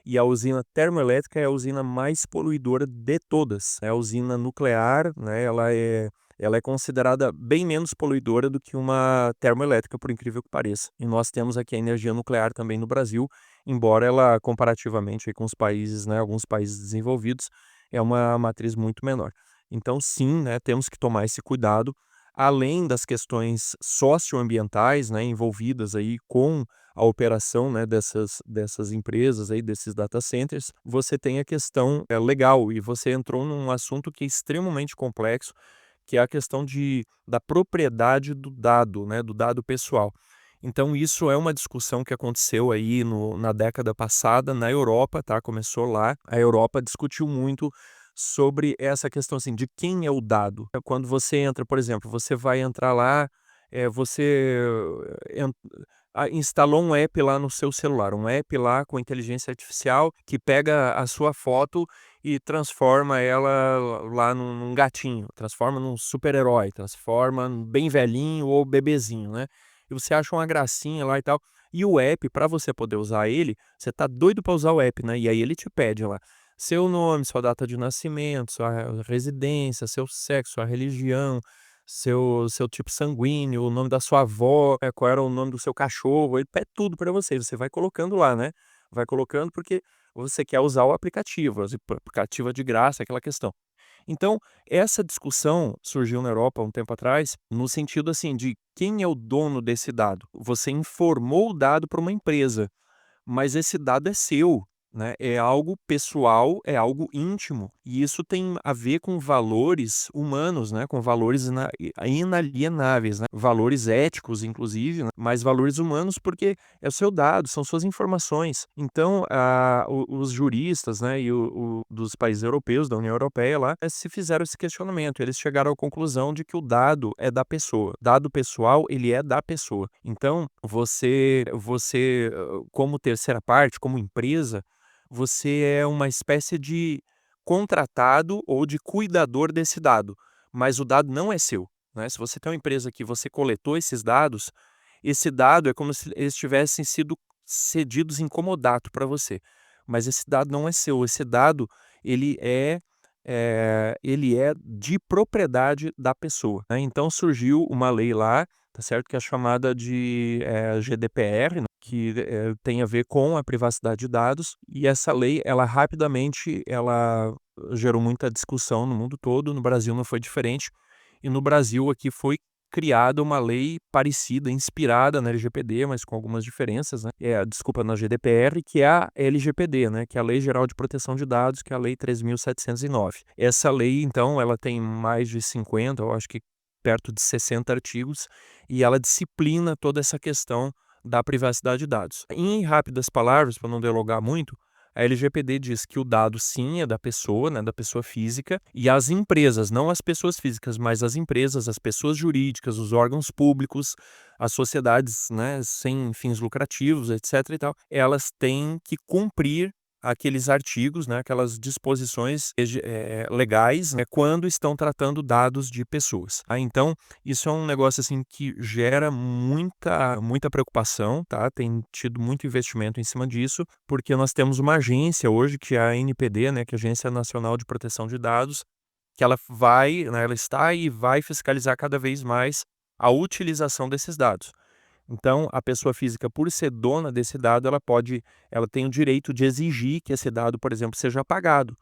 E a usina termoelétrica é a usina mais poluidora de todas. É a usina nuclear, né? Ela é considerada bem menos poluidora do que uma termoelétrica, por incrível que pareça. E nós temos aqui a energia nuclear também no Brasil, embora ela, comparativamente aí com os países, né, alguns países desenvolvidos, é uma matriz muito menor. Então, sim, né, temos que tomar esse cuidado, além das questões socioambientais, né, envolvidas aí com a operação, né, dessas empresas aí, desses data centers, você tem a questão legal, e você entrou num assunto que é extremamente complexo, que é a questão da propriedade do dado, né, do dado pessoal. Então isso é uma discussão que aconteceu aí na década passada na Europa, tá? Começou lá. A Europa discutiu muito sobre essa questão assim, de quem é o dado. Quando você entra, por exemplo, você vai entrar lá, você instalou um app lá no seu celular, um app lá com inteligência artificial que pega a sua foto e transforma ela lá num gatinho, transforma num super-herói, transforma num bem velhinho ou bebezinho, né? E você acha uma gracinha lá e tal. E o app, para você poder usar ele, você tá doido para usar o app, né? E aí ele te pede lá seu nome, sua data de nascimento, sua residência, seu sexo, sua religião, seu tipo sanguíneo, o nome da sua avó, qual era o nome do seu cachorro, ele pede tudo para você. Você vai colocando lá, né? Vai colocando porque você quer usar o aplicativo, o aplicativo é de graça, aquela questão. Então, essa discussão surgiu na Europa há um tempo atrás, no sentido assim de quem é o dono desse dado. Você informou o dado para uma empresa, mas esse dado é seu, né? É algo pessoal, é algo íntimo, e isso tem a ver com valores humanos, né? Com valores inalienáveis, né? Valores éticos, inclusive, né? Mas valores humanos porque é o seu dado, são suas informações. Então, os juristas, né, dos países europeus, da União Europeia lá, se fizeram esse questionamento. Eles chegaram à conclusão de que o dado é da pessoa. Dado pessoal, ele é da pessoa. Então, você como terceira parte, como empresa, você é uma espécie de contratado ou de cuidador desse dado, mas o dado não é seu, né? Se você tem uma empresa que você coletou esses dados, esse dado é como se eles tivessem sido cedidos em comodato para você, mas esse dado não é seu, esse dado ele é de propriedade da pessoa, né? Então surgiu uma lei lá, tá certo, que é chamada de GDPR, né, que tem a ver com a privacidade de dados, e essa lei, ela gerou muita discussão no mundo todo, no Brasil não foi diferente, e no Brasil aqui foi criada uma lei parecida, inspirada na LGPD, mas com algumas diferenças, né? Desculpa, na GDPR, que é a LGPD, né? Que é a Lei Geral de Proteção de Dados, que é a Lei 3.709. Essa lei, então, ela tem mais de 50, eu acho que perto de 60 artigos, e ela disciplina toda essa questão da privacidade de dados. Em rápidas palavras, para não delongar muito, a LGPD diz que o dado sim é da pessoa, né, da pessoa física, e as empresas, não as pessoas físicas, mas as empresas, as pessoas jurídicas, os órgãos públicos, as sociedades, né, sem fins lucrativos, etc. e tal, elas têm que cumprir aqueles artigos, né, aquelas disposições legais, né, quando estão tratando dados de pessoas. Então, isso é um negócio assim que gera muita preocupação, tá? Tem tido muito investimento em cima disso, porque nós temos uma agência hoje, que é a ANPD, né, que é a Agência Nacional de Proteção de Dados, que ela vai, né, ela está e vai fiscalizar cada vez mais a utilização desses dados. Então, a pessoa física, por ser dona desse dado, ela tem o direito de exigir que esse dado, por exemplo, seja apagado,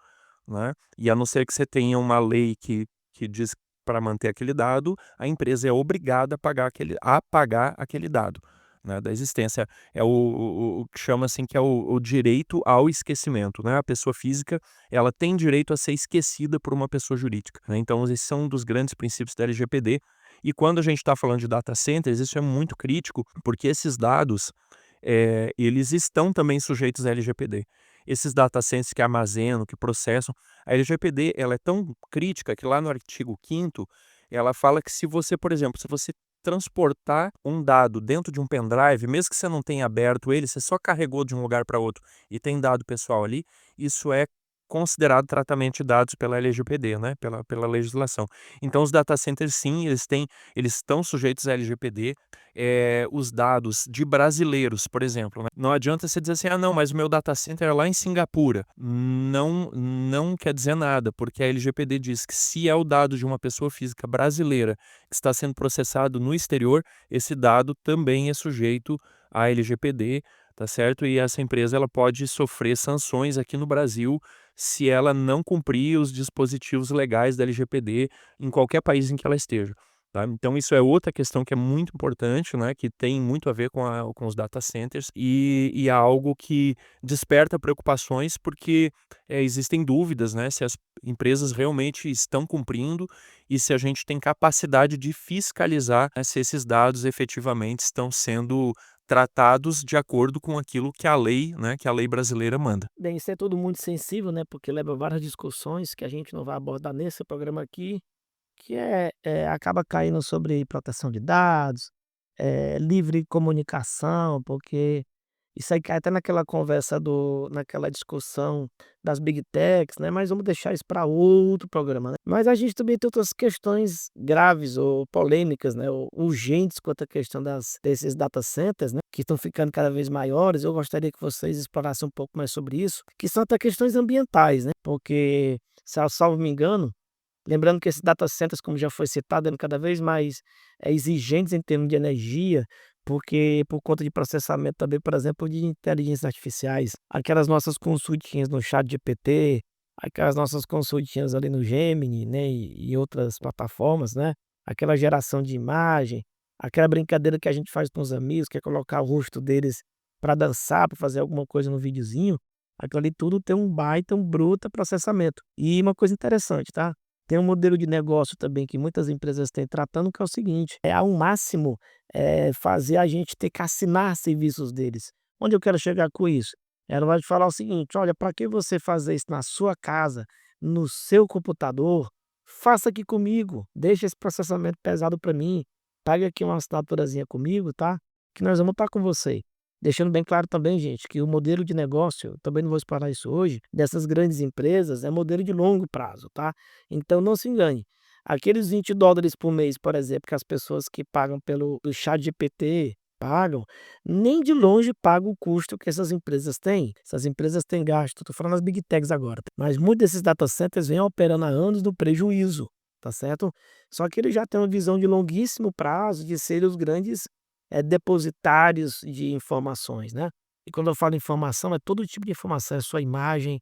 né? E a não ser que você tenha uma lei que diz para manter aquele dado, a empresa é obrigada a apagar aquele dado, né, da existência. É o que chama assim que é o direito ao esquecimento, né? A pessoa física, ela tem direito a ser esquecida por uma pessoa jurídica, né? Então, esses são um dos grandes princípios da LGPD. E quando a gente está falando de data centers, isso é muito crítico, porque esses dados, eles estão também sujeitos à LGPD. Esses data centers que armazenam, que processam, a LGPD ela é tão crítica que lá no artigo 5º, ela fala que se você, por exemplo, se você transportar um dado dentro de um pendrive, mesmo que você não tenha aberto ele, você só carregou de um lugar para outro e tem dado pessoal ali, isso é considerado tratamento de dados pela LGPD, né, pela legislação. Então os data centers sim, eles estão sujeitos à LGPD. Os dados de brasileiros, por exemplo, né? Não adianta você dizer assim, não, mas o meu data center é lá em Singapura. Não quer dizer nada, porque a LGPD diz que se é o dado de uma pessoa física brasileira que está sendo processado no exterior, esse dado também é sujeito à LGPD, tá certo? E essa empresa ela pode sofrer sanções aqui no Brasil se ela não cumprir os dispositivos legais da LGPD em qualquer país em que ela esteja. Tá? Então, isso é outra questão que é muito importante, né, que tem muito a ver com os data centers e é algo que desperta preocupações porque existem dúvidas, né, se as empresas realmente estão cumprindo e se a gente tem capacidade de fiscalizar, né, se esses dados efetivamente estão sendo tratados de acordo com aquilo que a lei, né, que a lei brasileira manda. Bem, isso é tudo muito sensível, né? Porque leva várias discussões que a gente não vai abordar nesse programa aqui, que acaba caindo sobre proteção de dados, livre comunicação, porque isso aí cai até naquela conversa naquela discussão das big techs, né, mas vamos deixar isso para outro programa, né. Mas a gente também tem outras questões graves ou polêmicas, né, ou urgentes quanto à questão desses data centers, né, que estão ficando cada vez maiores. Eu gostaria que vocês explorassem um pouco mais sobre isso, que são até questões ambientais, né, porque, se eu salvo me engano, lembrando que esses data centers, como já foi citado, eram cada vez mais, exigentes em termos de energia, porque por conta de processamento também, por exemplo, de inteligências artificiais. Aquelas nossas consultinhas no ChatGPT, aquelas nossas consultinhas ali no Gemini, né, e outras plataformas, né, aquela geração de imagem, aquela brincadeira que a gente faz com os amigos, que é colocar o rosto deles para dançar, para fazer alguma coisa no videozinho, aquilo ali tudo tem um baita, um bruta processamento. E uma coisa interessante, tá? Tem um modelo de negócio também que muitas empresas têm tratando, que é o seguinte: é ao máximo, fazer a gente ter que assinar serviços deles. Onde eu quero chegar com isso? Ela vai te falar o seguinte: "Olha, para que você fazer isso na sua casa, no seu computador, faça aqui comigo, deixa esse processamento pesado para mim, pague aqui uma assinaturazinha comigo, tá, que nós vamos estar com você". Deixando bem claro também, gente, que o modelo de negócio, eu também não vou explorar isso hoje, dessas grandes empresas é modelo de longo prazo, tá. Então não se engane, aqueles $20 por mês, por exemplo, que as pessoas que pagam pelo ChatGPT pagam, nem de longe paga o custo que essas empresas têm. Essas empresas têm gasto, estou falando das big techs agora, tá? Mas muitos desses data centers vêm operando há anos no prejuízo, tá certo? Só que eles já têm uma visão de longuíssimo prazo de serem os grandes, depositários de informações, né. E quando eu falo informação, é todo tipo de informação, é sua imagem,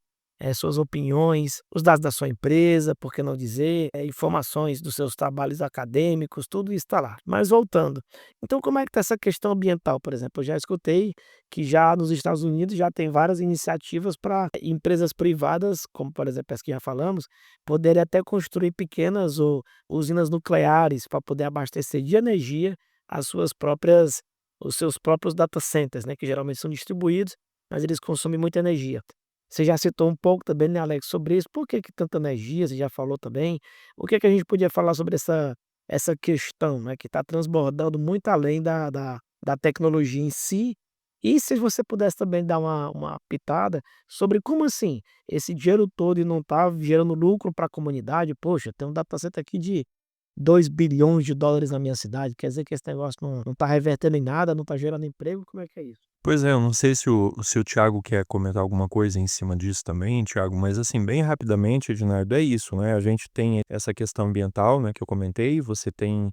suas opiniões, os dados da sua empresa, por que não dizer, informações dos seus trabalhos acadêmicos, tudo isso está lá. Mas voltando, então como é que está essa questão ambiental, por exemplo? Eu já escutei que já nos Estados Unidos já tem várias iniciativas para empresas privadas, como por exemplo essa que já falamos, poderem até construir pequenas ou usinas nucleares para poder abastecer de energia as suas próprias os seus próprios data centers, né, que geralmente são distribuídos, mas eles consomem muita energia. Você já citou um pouco também, né, Alex, sobre isso. Por que que tanta energia? Você já falou também. O que que a gente podia falar sobre essa questão, né, que está transbordando muito além da tecnologia em si? E se você pudesse também dar uma pitada sobre como assim, esse dinheiro todo e não está gerando lucro para a comunidade? Poxa, tem um data center aqui de $2 bilhões na minha cidade, quer dizer que esse negócio não está revertendo em nada, não está gerando emprego, como é que é isso? Pois é, eu não sei se o Thiago quer comentar alguma coisa em cima disso também, Thiago, mas assim, bem rapidamente, Ednardo, é isso, né? A gente tem essa questão ambiental, né, que eu comentei, você tem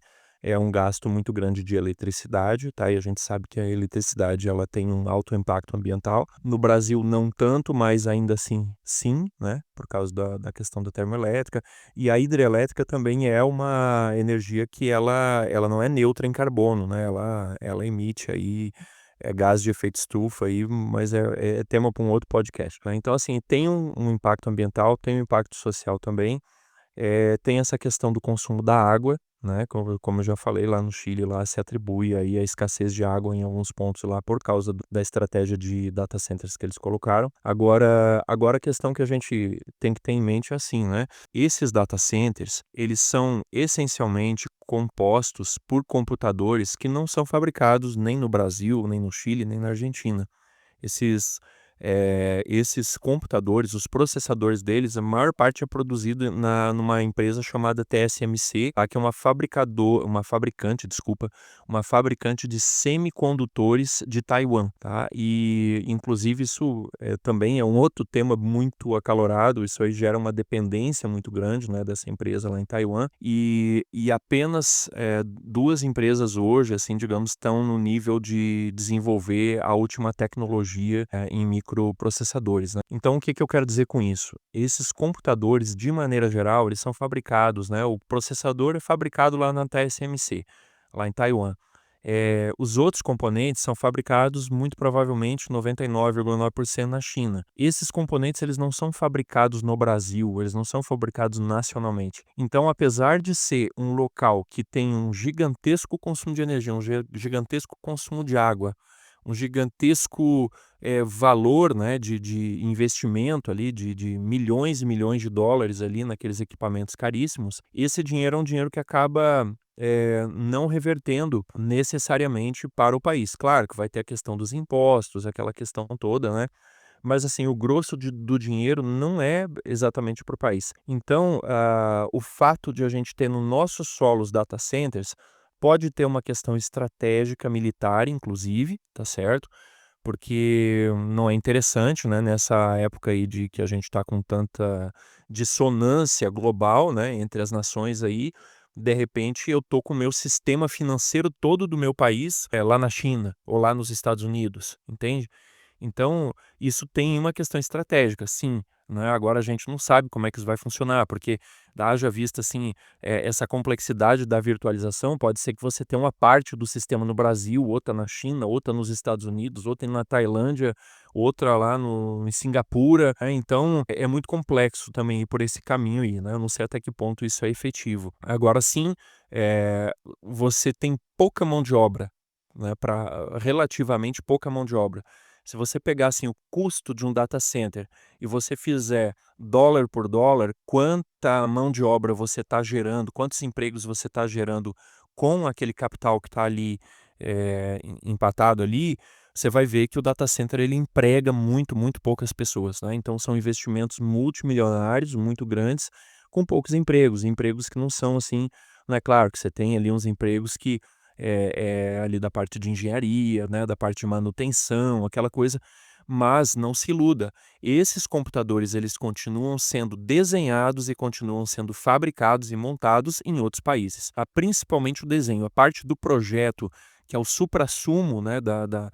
um gasto muito grande de eletricidade, tá? E a gente sabe que a eletricidade ela tem um alto impacto ambiental. No Brasil, não tanto, mas ainda assim, sim, né? Por causa da questão da termoelétrica. E a hidrelétrica também é uma energia que ela não é neutra em carbono, né? Ela emite aí gás de efeito estufa aí, mas é tema para um outro podcast, né. Então assim, tem um impacto ambiental, tem um impacto social também, tem essa questão do consumo da água, né, como eu já falei, lá no Chile, lá se atribui aí a escassez de água em alguns pontos lá por causa da estratégia de data centers que eles colocaram. Agora a questão que a gente tem que ter em mente é assim, né, esses data centers, eles são essencialmente compostos por computadores que não são fabricados nem no Brasil, nem no Chile, nem na Argentina. Esses esses computadores, os processadores deles, a maior parte é produzido numa empresa chamada TSMC, tá, que é uma fabricante de semicondutores de Taiwan, tá? E, inclusive, isso também é um outro tema muito acalorado, isso aí gera uma dependência muito grande, né, dessa empresa lá em Taiwan, e apenas duas empresas hoje, assim, digamos, estão no nível de desenvolver a última tecnologia em microprocessadores, né? Então, o que eu quero dizer com isso? Esses computadores, de maneira geral, eles são fabricados, né? O processador é fabricado lá na TSMC, lá em Taiwan. Os outros componentes são fabricados, muito provavelmente, 99,9% na China. Esses componentes, eles não são fabricados no Brasil, eles não são fabricados nacionalmente. Então, apesar de ser um local que tem um gigantesco consumo de energia, um gigantesco consumo de água, um gigantesco valor, né, de investimento ali, de milhões e milhões de dólares ali naqueles equipamentos caríssimos, esse dinheiro é um dinheiro que acaba não revertendo necessariamente para o país. Claro que vai ter a questão dos impostos, aquela questão toda, né? Mas assim, o grosso do dinheiro não é exatamente para o país. Então, o fato de a gente ter no nosso solo os data centers pode ter uma questão estratégica militar, inclusive, tá certo? Porque não é interessante, né, nessa época aí de que a gente está com tanta dissonância global, né, entre as nações aí, de repente eu tô com o meu sistema financeiro todo do meu país lá na China ou lá nos Estados Unidos, entende? Então, isso tem uma questão estratégica, sim, né? Agora a gente não sabe como é que isso vai funcionar, porque haja vista assim, essa complexidade da virtualização, pode ser que você tenha uma parte do sistema no Brasil, outra na China, outra nos Estados Unidos, outra na Tailândia, outra lá em Singapura, né? Então é muito complexo também ir por esse caminho aí, né? Eu não sei até que ponto isso é efetivo. Agora sim, você tem pouca mão de obra, né? Relativamente pouca mão de obra. Se você pegar assim, o custo de um data center e você fizer dólar por dólar, quanta mão de obra você está gerando, quantos empregos você está gerando com aquele capital que está ali empatado ali, você vai ver que o data center ele emprega muito, muito poucas pessoas, né? Então são investimentos multimilionários, muito grandes, com poucos empregos, empregos que não são assim, não é claro que você tem ali uns empregos que ali da parte de engenharia, né, da parte de manutenção, aquela coisa, mas não se iluda, esses computadores eles continuam sendo desenhados e continuam sendo fabricados e montados em outros países, principalmente o desenho, a parte do projeto, que é o suprassumo, né,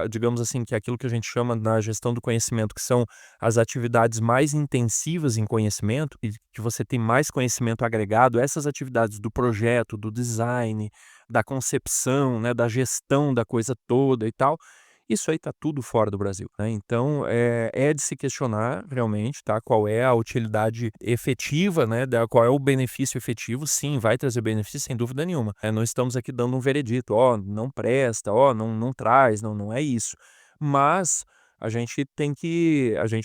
digamos assim, que é aquilo que a gente chama na gestão do conhecimento, que são as atividades mais intensivas em conhecimento, e que você tem mais conhecimento agregado, essas atividades do projeto, do design, da concepção, né, da gestão da coisa toda e tal, isso aí está tudo fora do Brasil, né? Então é de se questionar realmente, tá? Qual é a utilidade efetiva, né? Qual é o benefício efetivo? Sim, vai trazer benefício sem dúvida nenhuma. Não estamos aqui dando um veredito, ó, não presta, ó, não traz, não é isso. Mas a gente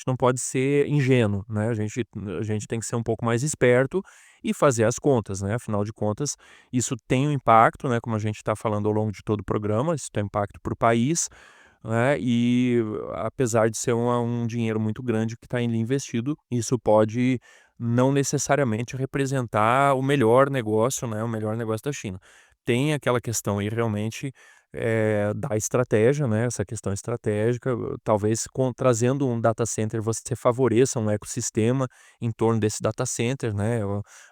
não pode ser ingênuo, né? A gente tem que ser um pouco mais esperto e fazer as contas, né? Afinal de contas, isso tem um impacto, né? Como a gente está falando ao longo de todo o programa, isso tem impacto para o país, né? E apesar de ser um dinheiro muito grande que está ali investido, isso pode não necessariamente representar o melhor negócio, né? O melhor negócio da China. Tem aquela questão aí realmente da estratégia, né? Essa questão estratégica, talvez trazendo um data center você favoreça um ecossistema em torno desse data center, né?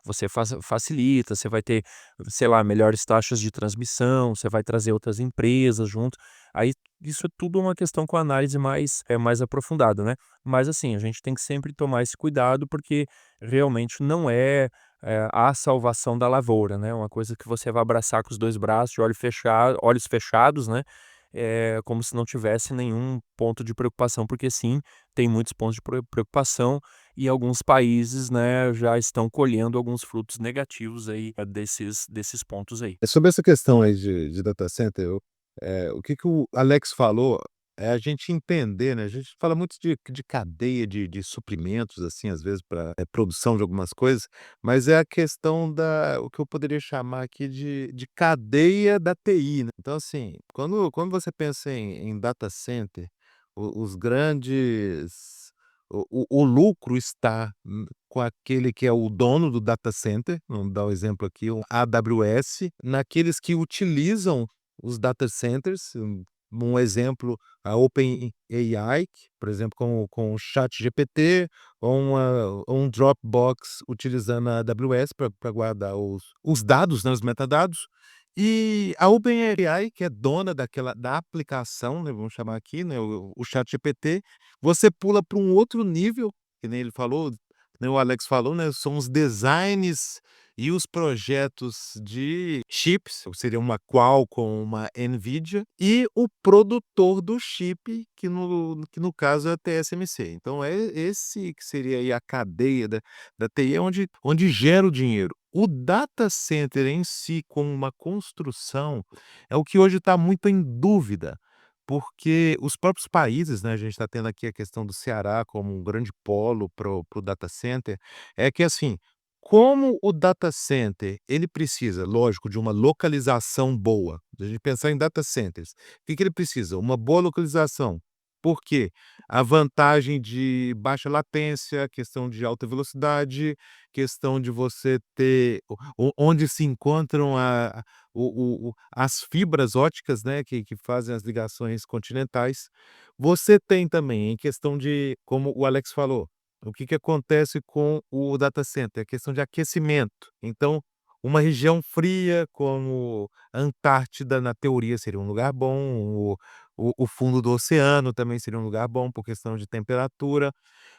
Você facilita, você vai ter, sei lá, melhores taxas de transmissão, você vai trazer outras empresas junto. Aí isso é tudo uma questão com análise mais aprofundada, né? Mas assim, a gente tem que sempre tomar esse cuidado porque realmente não é a salvação da lavoura, né? Uma coisa que você vai abraçar com os dois braços, de olhos fechados, né? Como se não tivesse nenhum ponto de preocupação, porque sim, tem muitos pontos de preocupação e alguns países, né, já estão colhendo alguns frutos negativos aí desses pontos aí. Sobre essa questão aí de data center, o que o Alex falou, é a gente entender, né, a gente fala muito de cadeia de suprimentos, assim, às vezes para produção de algumas coisas, mas é a questão o que eu poderia chamar aqui de cadeia da TI, né. Então, assim, quando você pensa em data center, os grandes o lucro está com aquele que é o dono do data center, vamos dar o exemplo aqui, o AWS, naqueles que utilizam os data centers, um exemplo, a OpenAI, por exemplo, com o ChatGPT, ou um Dropbox utilizando a AWS para guardar os dados, né, os metadados. E a OpenAI, que é dona da aplicação, né, vamos chamar aqui, né, o ChatGPT, você pula para um outro nível, que nem ele falou, nem o Alex falou, né, são os designs e os projetos de chips, ou seria uma Qualcomm, uma NVIDIA, e o produtor do chip, que no caso é a TSMC. Então é esse que seria aí a cadeia da TI, é onde gera o dinheiro. O data center em si, como uma construção, é o que hoje está muito em dúvida, porque os próprios países, né, a gente está tendo aqui a questão do Ceará como um grande polo para o data center, é que assim, como o data center, ele precisa, lógico, de uma localização boa. Se a gente pensar em data centers, o que ele precisa? Uma boa localização. Por quê? A vantagem de baixa latência, questão de alta velocidade, questão de você ter onde se encontram as fibras óticas, né, que fazem as ligações continentais. Você tem também em questão de, como o Alex falou, o que acontece com o data center? A questão de aquecimento. Então, uma região fria como a Antártida, na teoria, seria um lugar bom, o fundo do oceano também seria um lugar bom por questão de temperatura,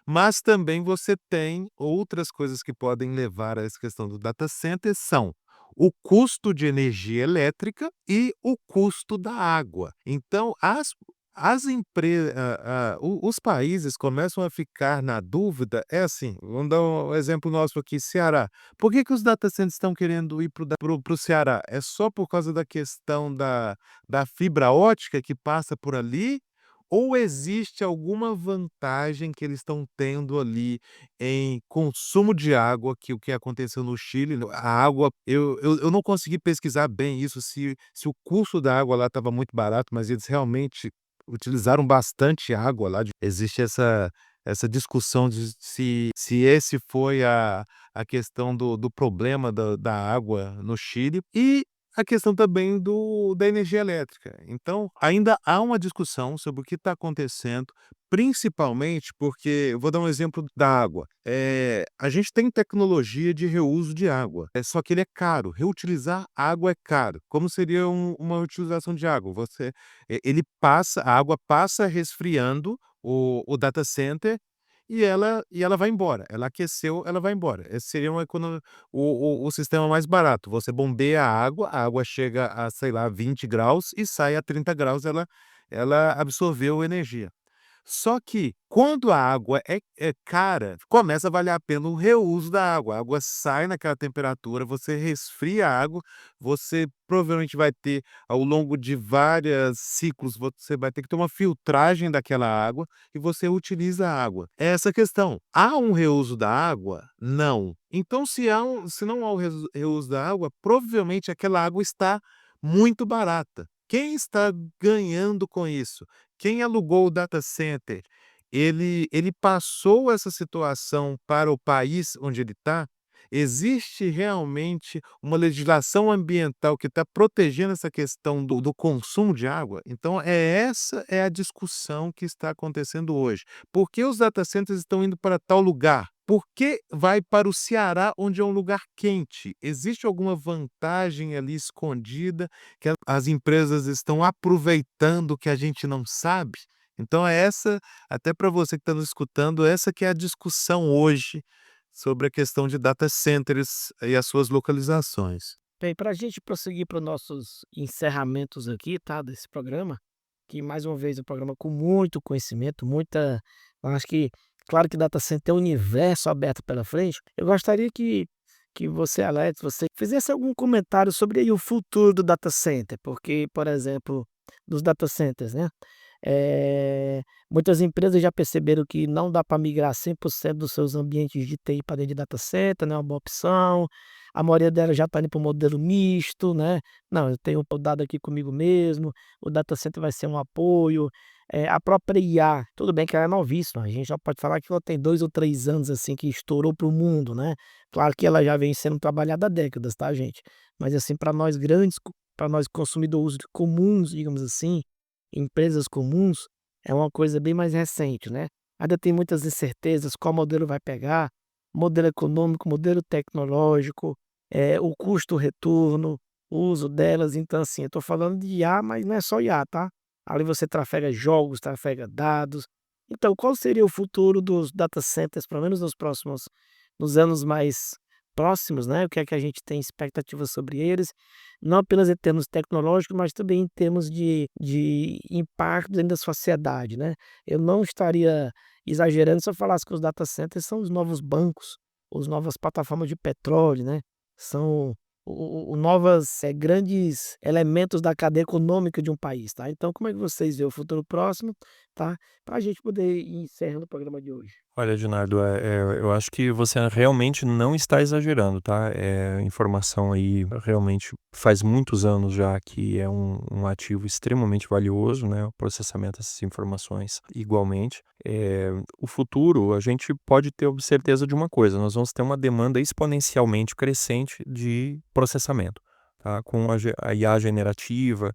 mas também você tem outras coisas que podem levar a essa questão do data center, são o custo de energia elétrica e o custo da água. Então os países começam a ficar na dúvida, é assim, vamos dar um exemplo nosso aqui, Ceará. Por que os data centers estão querendo ir para o Ceará? É só por causa da questão da fibra ótica que passa por ali? Ou existe alguma vantagem que eles estão tendo ali em consumo de água, que o que aconteceu no Chile, a água, eu não consegui pesquisar bem isso, se o custo da água lá estava muito barato, mas eles realmente utilizaram bastante água lá. Existe essa discussão de se esse foi a questão do problema da água no Chile. E a questão também da energia elétrica. Então, ainda há uma discussão sobre o que está acontecendo, principalmente porque, eu vou dar um exemplo da água. A gente tem tecnologia de reuso de água, só que ele é caro. Reutilizar água é caro. Como seria uma utilização de água? A água passa resfriando o data center e ela vai embora. Ela aqueceu, ela vai embora. Esse seria o sistema mais barato. Você bombeia a água chega a, sei lá, 20 graus e sai a 30 graus, ela absorveu energia. Só que quando a água é cara, começa a valer a pena o reuso da água. A água sai naquela temperatura, você resfria a água, você provavelmente vai ter, ao longo de vários ciclos, você vai ter que ter uma filtragem daquela água e você utiliza a água. É essa a questão. Há um reuso da água? Não. Então, se não há o reuso da água, provavelmente aquela água está muito barata. Quem está ganhando com isso? Quem alugou o data center, ele passou essa situação para o país onde ele está? Existe realmente uma legislação ambiental que está protegendo essa questão do consumo de água? Então essa é a discussão que está acontecendo hoje. Por que os data centers estão indo para tal lugar? Por que vai para o Ceará, onde é um lugar quente? Existe alguma vantagem ali escondida que as empresas estão aproveitando que a gente não sabe? Então é essa, até para você que está nos escutando, essa que é a discussão hoje sobre a questão de data centers e as suas localizações. Bem, para a gente prosseguir para os nossos encerramentos aqui, tá, desse programa, que mais uma vez é um programa com muito conhecimento, eu acho que, claro que data center é um universo aberto pela frente. Eu gostaria que você, Alex, você fizesse algum comentário sobre aí o futuro do data center, porque, por exemplo, dos data centers, né? Muitas empresas já perceberam que não dá para migrar 100% dos seus ambientes de TI para dentro de data center, não é uma boa opção. A maioria delas já está indo para o modelo misto, né? Não, eu tenho o dado aqui comigo mesmo, o data center vai ser um apoio. A própria IA, tudo bem que ela é novíssima, a gente já pode falar que ela tem 2 ou 3 anos assim que estourou para o mundo, né? Claro que ela já vem sendo trabalhada há décadas, tá, gente? Mas assim, para nós grandes, para nós consumidores comuns, digamos assim, empresas comuns, é uma coisa bem mais recente, né? Ainda tem muitas incertezas, qual modelo vai pegar, modelo econômico, modelo tecnológico, o custo-retorno, o uso delas. Então, assim, eu estou falando de IA, mas não é só IA, tá? Ali você trafega jogos, trafega dados. Então, qual seria o futuro dos data centers, pelo menos nos anos mais próximos, né? O que é que a gente tem expectativa sobre eles, não apenas em termos tecnológicos, mas também em termos de impacto dentro da sociedade, né? Eu não estaria exagerando se eu falasse que os data centers são os novos bancos, as novas plataformas de petróleo, né? São o novas, grandes elementos da cadeia econômica de um país, tá? Então como é que vocês veem o futuro próximo, tá? Para a gente poder ir encerrando o programa de hoje. Olha, Ednardo, eu acho que você realmente não está exagerando, tá? Informação aí realmente faz muitos anos já que é um ativo extremamente valioso, né? O processamento dessas informações igualmente. O futuro, a gente pode ter certeza de uma coisa: nós vamos ter uma demanda exponencialmente crescente de processamento, tá? Com a IA generativa,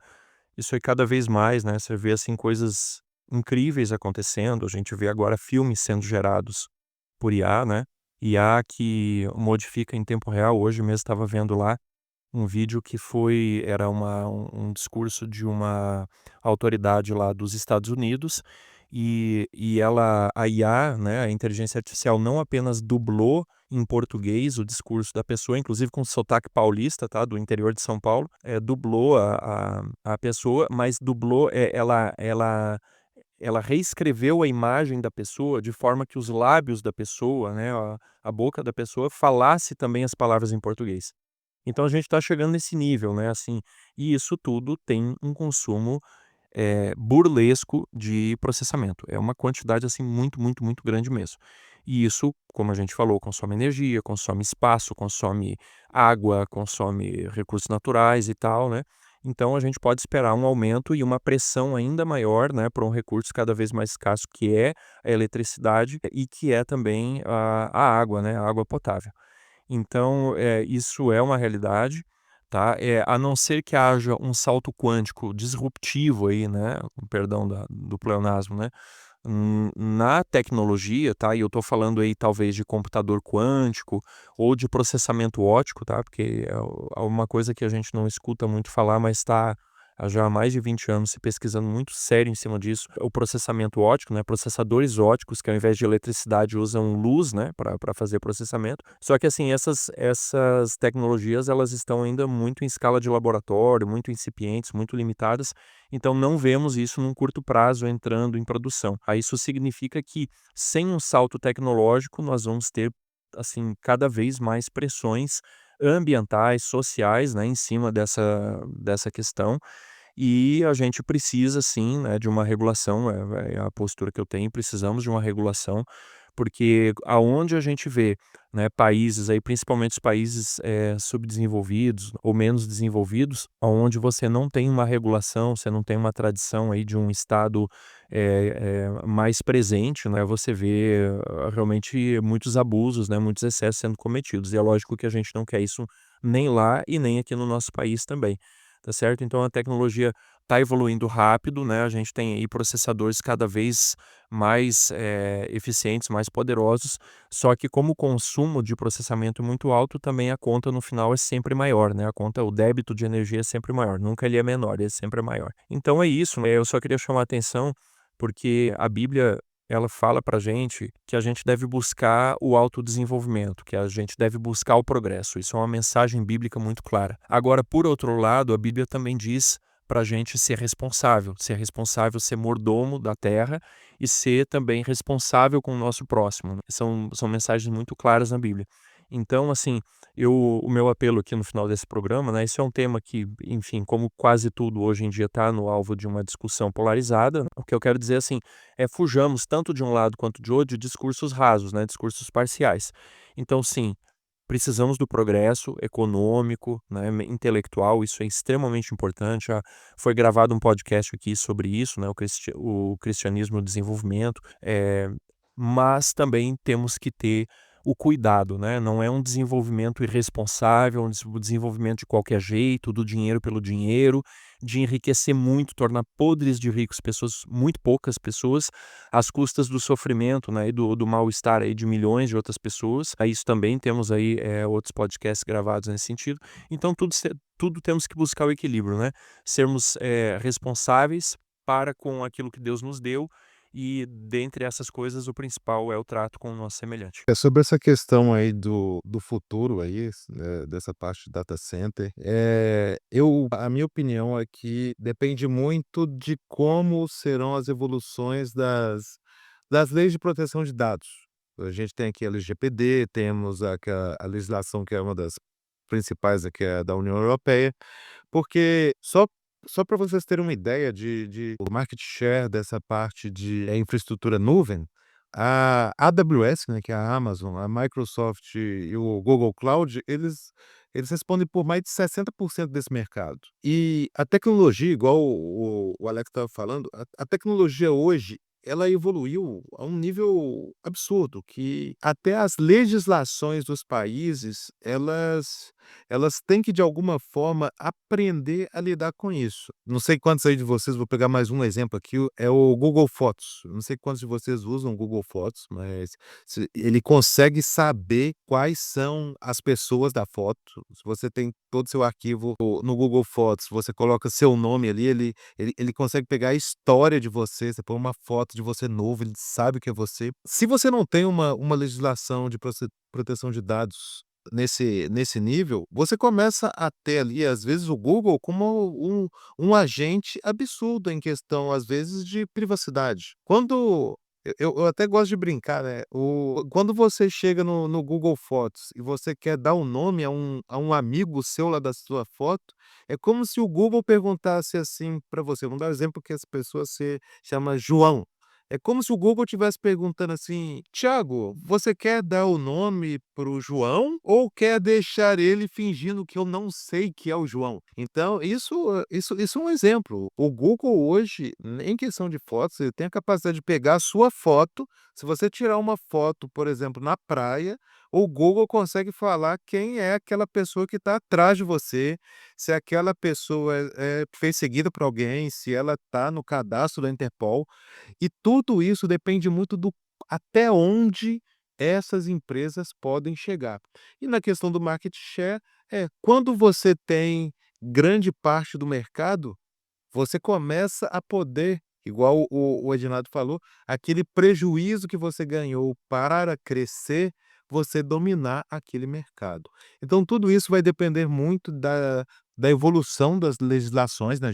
isso aí cada vez mais, né? Você vê assim coisas incríveis acontecendo. A gente vê agora filmes sendo gerados por IA, né? IA que modifica em tempo real. Hoje mesmo estava vendo lá um vídeo que era um discurso de uma autoridade lá dos Estados Unidos, e a IA, né, a inteligência artificial, não apenas dublou em português o discurso da pessoa, inclusive com sotaque paulista, tá, do interior de São Paulo, dublou a pessoa, mas dublou, ela reescreveu a imagem da pessoa de forma que os lábios da pessoa, né, a boca da pessoa falasse também as palavras em português. Então a gente está chegando nesse nível, né, assim, e isso tudo tem um consumo burlesco de processamento. É uma quantidade assim muito, muito, muito grande mesmo. E isso, como a gente falou, consome energia, consome espaço, consome água, consome recursos naturais e tal, né? Então a gente pode esperar um aumento e uma pressão ainda maior, né, para um recurso cada vez mais escasso, que é a eletricidade e que é também a água, né, a água potável. Então, isso é uma realidade, tá? A não ser que haja um salto quântico disruptivo aí, né, com perdão do pleonasmo, né, na tecnologia, tá? E eu estou falando aí talvez de computador quântico ou de processamento óptico, tá? Porque é uma coisa que a gente não escuta muito falar, mas está há já mais de 20 anos se pesquisando muito sério em cima disso. O processamento óptico, né? Processadores ópticos que ao invés de eletricidade usam luz, né? Para fazer processamento. Só que assim, essas tecnologias, elas estão ainda muito em escala de laboratório, muito incipientes, muito limitadas. Então não vemos isso num curto prazo entrando em produção. Aí isso significa que sem um salto tecnológico nós vamos ter assim cada vez mais pressões ambientais, sociais, né, em cima dessa questão, e a gente precisa sim, né, de uma regulação. É a postura que eu tenho: precisamos de uma regulação, porque aonde a gente vê, né, países aí, principalmente os países subdesenvolvidos ou menos desenvolvidos, onde você não tem uma regulação, você não tem uma tradição aí de um Estado mais presente, né, você vê realmente muitos abusos, né, muitos excessos sendo cometidos. E é lógico que a gente não quer isso nem lá e nem aqui no nosso país também, tá certo? Então a tecnologia está evoluindo rápido, né? A gente tem aí processadores cada vez mais eficientes, mais poderosos, só que como o consumo de processamento é muito alto, também a conta no final é sempre maior, né? O débito de energia é sempre maior, nunca ele é menor, ele sempre é maior. Então é isso, né? Eu só queria chamar a atenção porque a Bíblia, ela fala pra gente que a gente deve buscar o autodesenvolvimento, que a gente deve buscar o progresso. Isso é uma mensagem bíblica muito clara. Agora, por outro lado, a Bíblia também diz para a gente ser responsável, ser mordomo da terra e ser também responsável com o nosso próximo, né? São mensagens muito claras na Bíblia. Então, assim, o meu apelo aqui no final desse programa, né, esse é um tema que, enfim, como quase tudo hoje em dia está no alvo de uma discussão polarizada, o que eu quero dizer, assim, fujamos tanto de um lado quanto de outro de discursos rasos, né, discursos parciais. Então, sim, precisamos do progresso econômico, né, intelectual, isso é extremamente importante. Já foi gravado um podcast aqui sobre isso, né, o cristianismo e o desenvolvimento, mas também temos que ter o cuidado, né? Não é um desenvolvimento irresponsável, um desenvolvimento de qualquer jeito, do dinheiro pelo dinheiro, de enriquecer muito, tornar podres de ricos pessoas, muito poucas pessoas, às custas do sofrimento, né, e do mal-estar aí de milhões de outras pessoas. A isso também temos aí outros podcasts gravados nesse sentido. Então tudo temos que buscar o equilíbrio, né? Sermos responsáveis para com aquilo que Deus nos deu e dentre essas coisas o principal é o trato com o nosso semelhante. Sobre essa questão aí do futuro aí, dessa parte de data center, a minha opinião é que depende muito de como serão as evoluções das leis de proteção de dados. A gente tem aqui a LGPD, temos a legislação que é uma das principais aqui, é da União Europeia, porque só para vocês terem uma ideia de o market share dessa parte de infraestrutura nuvem, a AWS, né, que é a Amazon, a Microsoft e o Google Cloud, eles respondem por mais de 60% desse mercado. E a tecnologia, igual o Alex estava falando, a tecnologia hoje, ela evoluiu a um nível absurdo, que até as legislações dos países, elas têm que, de alguma forma, aprender a lidar com isso. Não sei quantos aí de vocês, vou pegar mais um exemplo aqui, é o Google Fotos. Não sei quantos de vocês usam o Google Fotos, mas ele consegue saber quais são as pessoas da foto. Se você tem todo o seu arquivo no Google Fotos, você coloca seu nome ali, ele consegue pegar a história de você põe uma foto de você novo, ele sabe que é você. Se você não tem uma legislação de proteção de dados nesse nível, você começa a ter ali, às vezes, o Google como um agente absurdo em questão, às vezes, de privacidade. Quando eu até gosto de brincar, né, quando você chega no Google Fotos e você quer dar um nome a um amigo seu lá da sua foto, é como se o Google perguntasse assim para você, vamos dar um exemplo que essa pessoa se chama João. É como se o Google estivesse perguntando assim: "Tiago, você quer dar o nome para o João ou quer deixar ele fingindo que eu não sei que é o João?". Então isso é um exemplo. O Google hoje, em questão de fotos, ele tem a capacidade de pegar a sua foto, se você tirar uma foto, por exemplo, na praia, o Google consegue falar quem é aquela pessoa que está atrás de você, se aquela pessoa é perseguida por alguém, se ela está no cadastro da Interpol. E tudo isso depende muito do até onde essas empresas podem chegar. E na questão do market share, quando você tem grande parte do mercado, você começa a poder, igual o Edinaldo falou, aquele prejuízo que você ganhou para crescer, você dominar aquele mercado. Então tudo isso vai depender muito da evolução das legislações, né,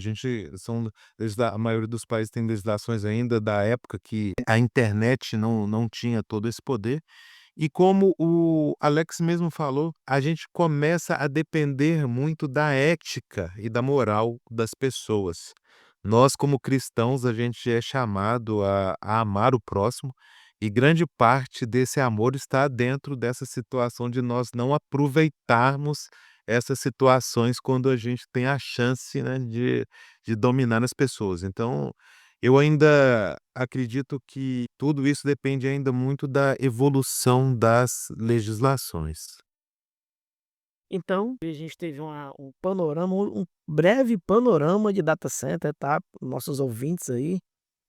a maioria dos países tem legislações ainda da época que a internet não tinha todo esse poder, e como o Alex mesmo falou, a gente começa a depender muito da ética e da moral das pessoas. Nós, como cristãos, a gente é chamado a amar o próximo, e grande parte desse amor está dentro dessa situação de nós não aproveitarmos essas situações quando a gente tem a chance, né, de dominar as pessoas. Então, eu ainda acredito que tudo isso depende ainda muito da evolução das legislações. Então, a gente teve um panorama, um breve panorama de data center, tá? Nossos ouvintes aí.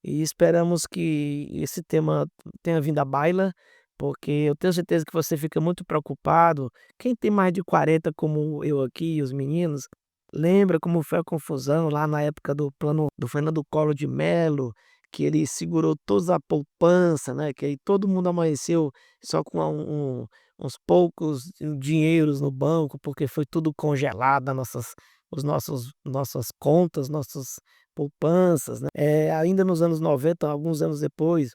E esperamos que esse tema tenha vindo à baila, porque eu tenho certeza que você fica muito preocupado. Quem tem mais de 40 como eu aqui, os meninos, lembra como foi a confusão lá na época do plano do Fernando Collor de Mello, que ele segurou toda a poupança, né? Que aí todo mundo amanheceu só com uns poucos dinheiros no banco, porque foi tudo congelado, nossas contas, nossas poupanças, né. Ainda nos anos 90, alguns anos depois,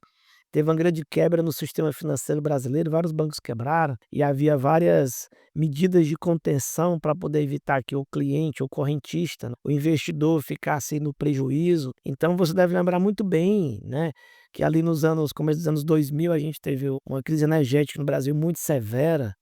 teve uma grande quebra no sistema financeiro brasileiro, vários bancos quebraram e havia várias medidas de contenção para poder evitar que o cliente, o correntista, né, o investidor ficasse no prejuízo. Então você deve lembrar muito bem, né, que ali começo dos anos 2000, a gente teve uma crise energética no Brasil muito severa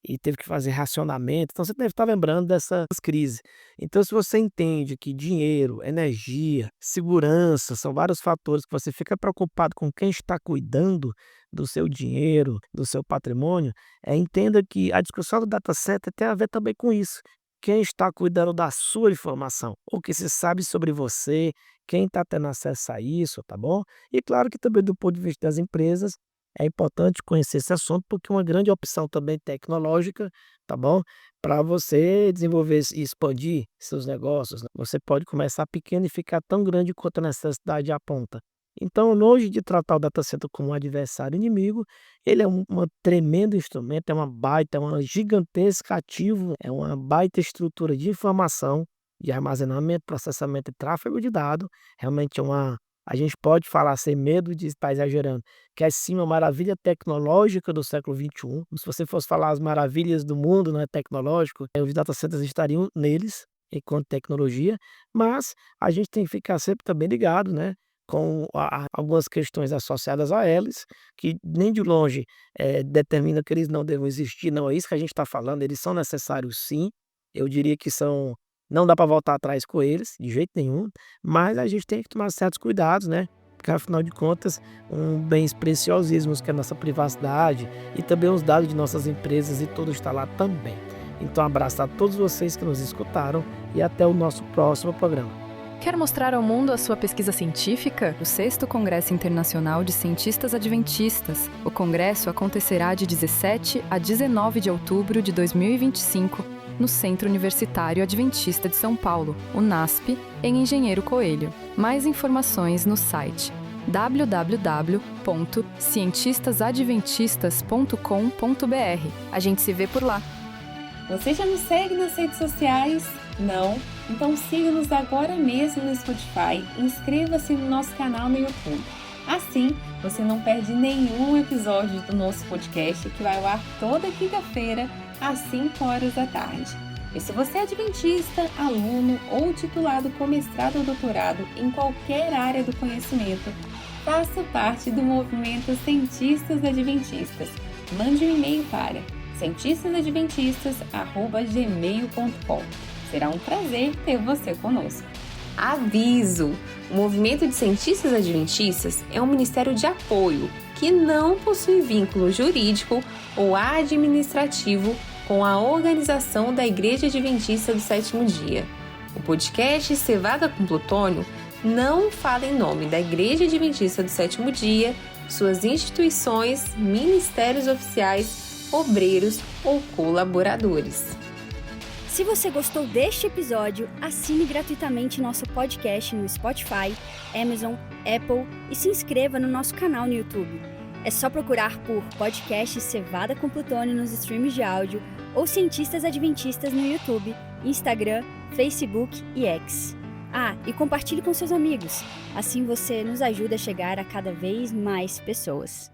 e teve que fazer racionamento. Então você deve estar lembrando dessas crises. Então, se você entende que dinheiro, energia, segurança são vários fatores que você fica preocupado com quem está cuidando do seu dinheiro, do seu patrimônio, entenda que a discussão do data center tem a ver também com isso. Quem está cuidando da sua informação, o que se sabe sobre você, quem está tendo acesso a isso, tá bom? E claro que também do ponto de vista das empresas, é importante conhecer esse assunto, porque é uma grande opção também tecnológica, tá bom? Para você desenvolver e expandir seus negócios, né? Você pode começar pequeno e ficar tão grande quanto a necessidade aponta. Então, longe de tratar o data center como um adversário inimigo, ele é uma tremendo instrumento, é uma gigantesca ativo, é uma baita estrutura de informação, de armazenamento, processamento e tráfego de dados. Realmente a gente pode falar sem medo de estar exagerando, que é sim uma maravilha tecnológica do século XXI. Se você fosse falar as maravilhas do mundo, né, tecnológico, os data centers estariam neles, enquanto tecnologia, mas a gente tem que ficar sempre também ligado, né, com algumas questões associadas a eles, que nem de longe determina que eles não devem existir, não é isso que a gente está falando, eles são necessários sim, eu diria que não dá para voltar atrás com eles, de jeito nenhum, mas a gente tem que tomar certos cuidados, né? Porque afinal de contas, bens preciosíssimos que é a nossa privacidade e também os dados de nossas empresas e tudo está lá também. Então, abraço a todos vocês que nos escutaram e até o nosso próximo programa. Quer mostrar ao mundo a sua pesquisa científica? O 6º Congresso Internacional de Cientistas Adventistas. O congresso acontecerá de 17 a 19 de outubro de 2025, no Centro Universitário Adventista de São Paulo, o NASP, em Engenheiro Coelho. Mais informações no site www.cientistasadventistas.com.br. A gente se vê por lá. Você já nos segue nas redes sociais? Não? Então siga-nos agora mesmo no Spotify e inscreva-se no nosso canal no YouTube. Assim, você não perde nenhum episódio do nosso podcast que vai ao ar toda quinta-feira, às 5 horas da tarde. E se você é adventista, aluno ou titulado com mestrado ou doutorado em qualquer área do conhecimento, faça parte do movimento Cientistas Adventistas. Mande um e-mail para cientistasadventistas@gmail.com. Será um prazer ter você conosco. Aviso! O Movimento de Cientistas Adventistas é um ministério de apoio que não possui vínculo jurídico ou administrativo com a organização da Igreja Adventista do Sétimo Dia. O podcast Cevada com Plutônio não fala em nome da Igreja Adventista do Sétimo Dia, suas instituições, ministérios oficiais, obreiros ou colaboradores. Se você gostou deste episódio, assine gratuitamente nosso podcast no Spotify, Amazon, Apple e se inscreva no nosso canal no YouTube. É só procurar por podcast Cevada com Plutônio nos streams de áudio ou Cientistas Adventistas no YouTube, Instagram, Facebook e X. E compartilhe com seus amigos. Assim você nos ajuda a chegar a cada vez mais pessoas.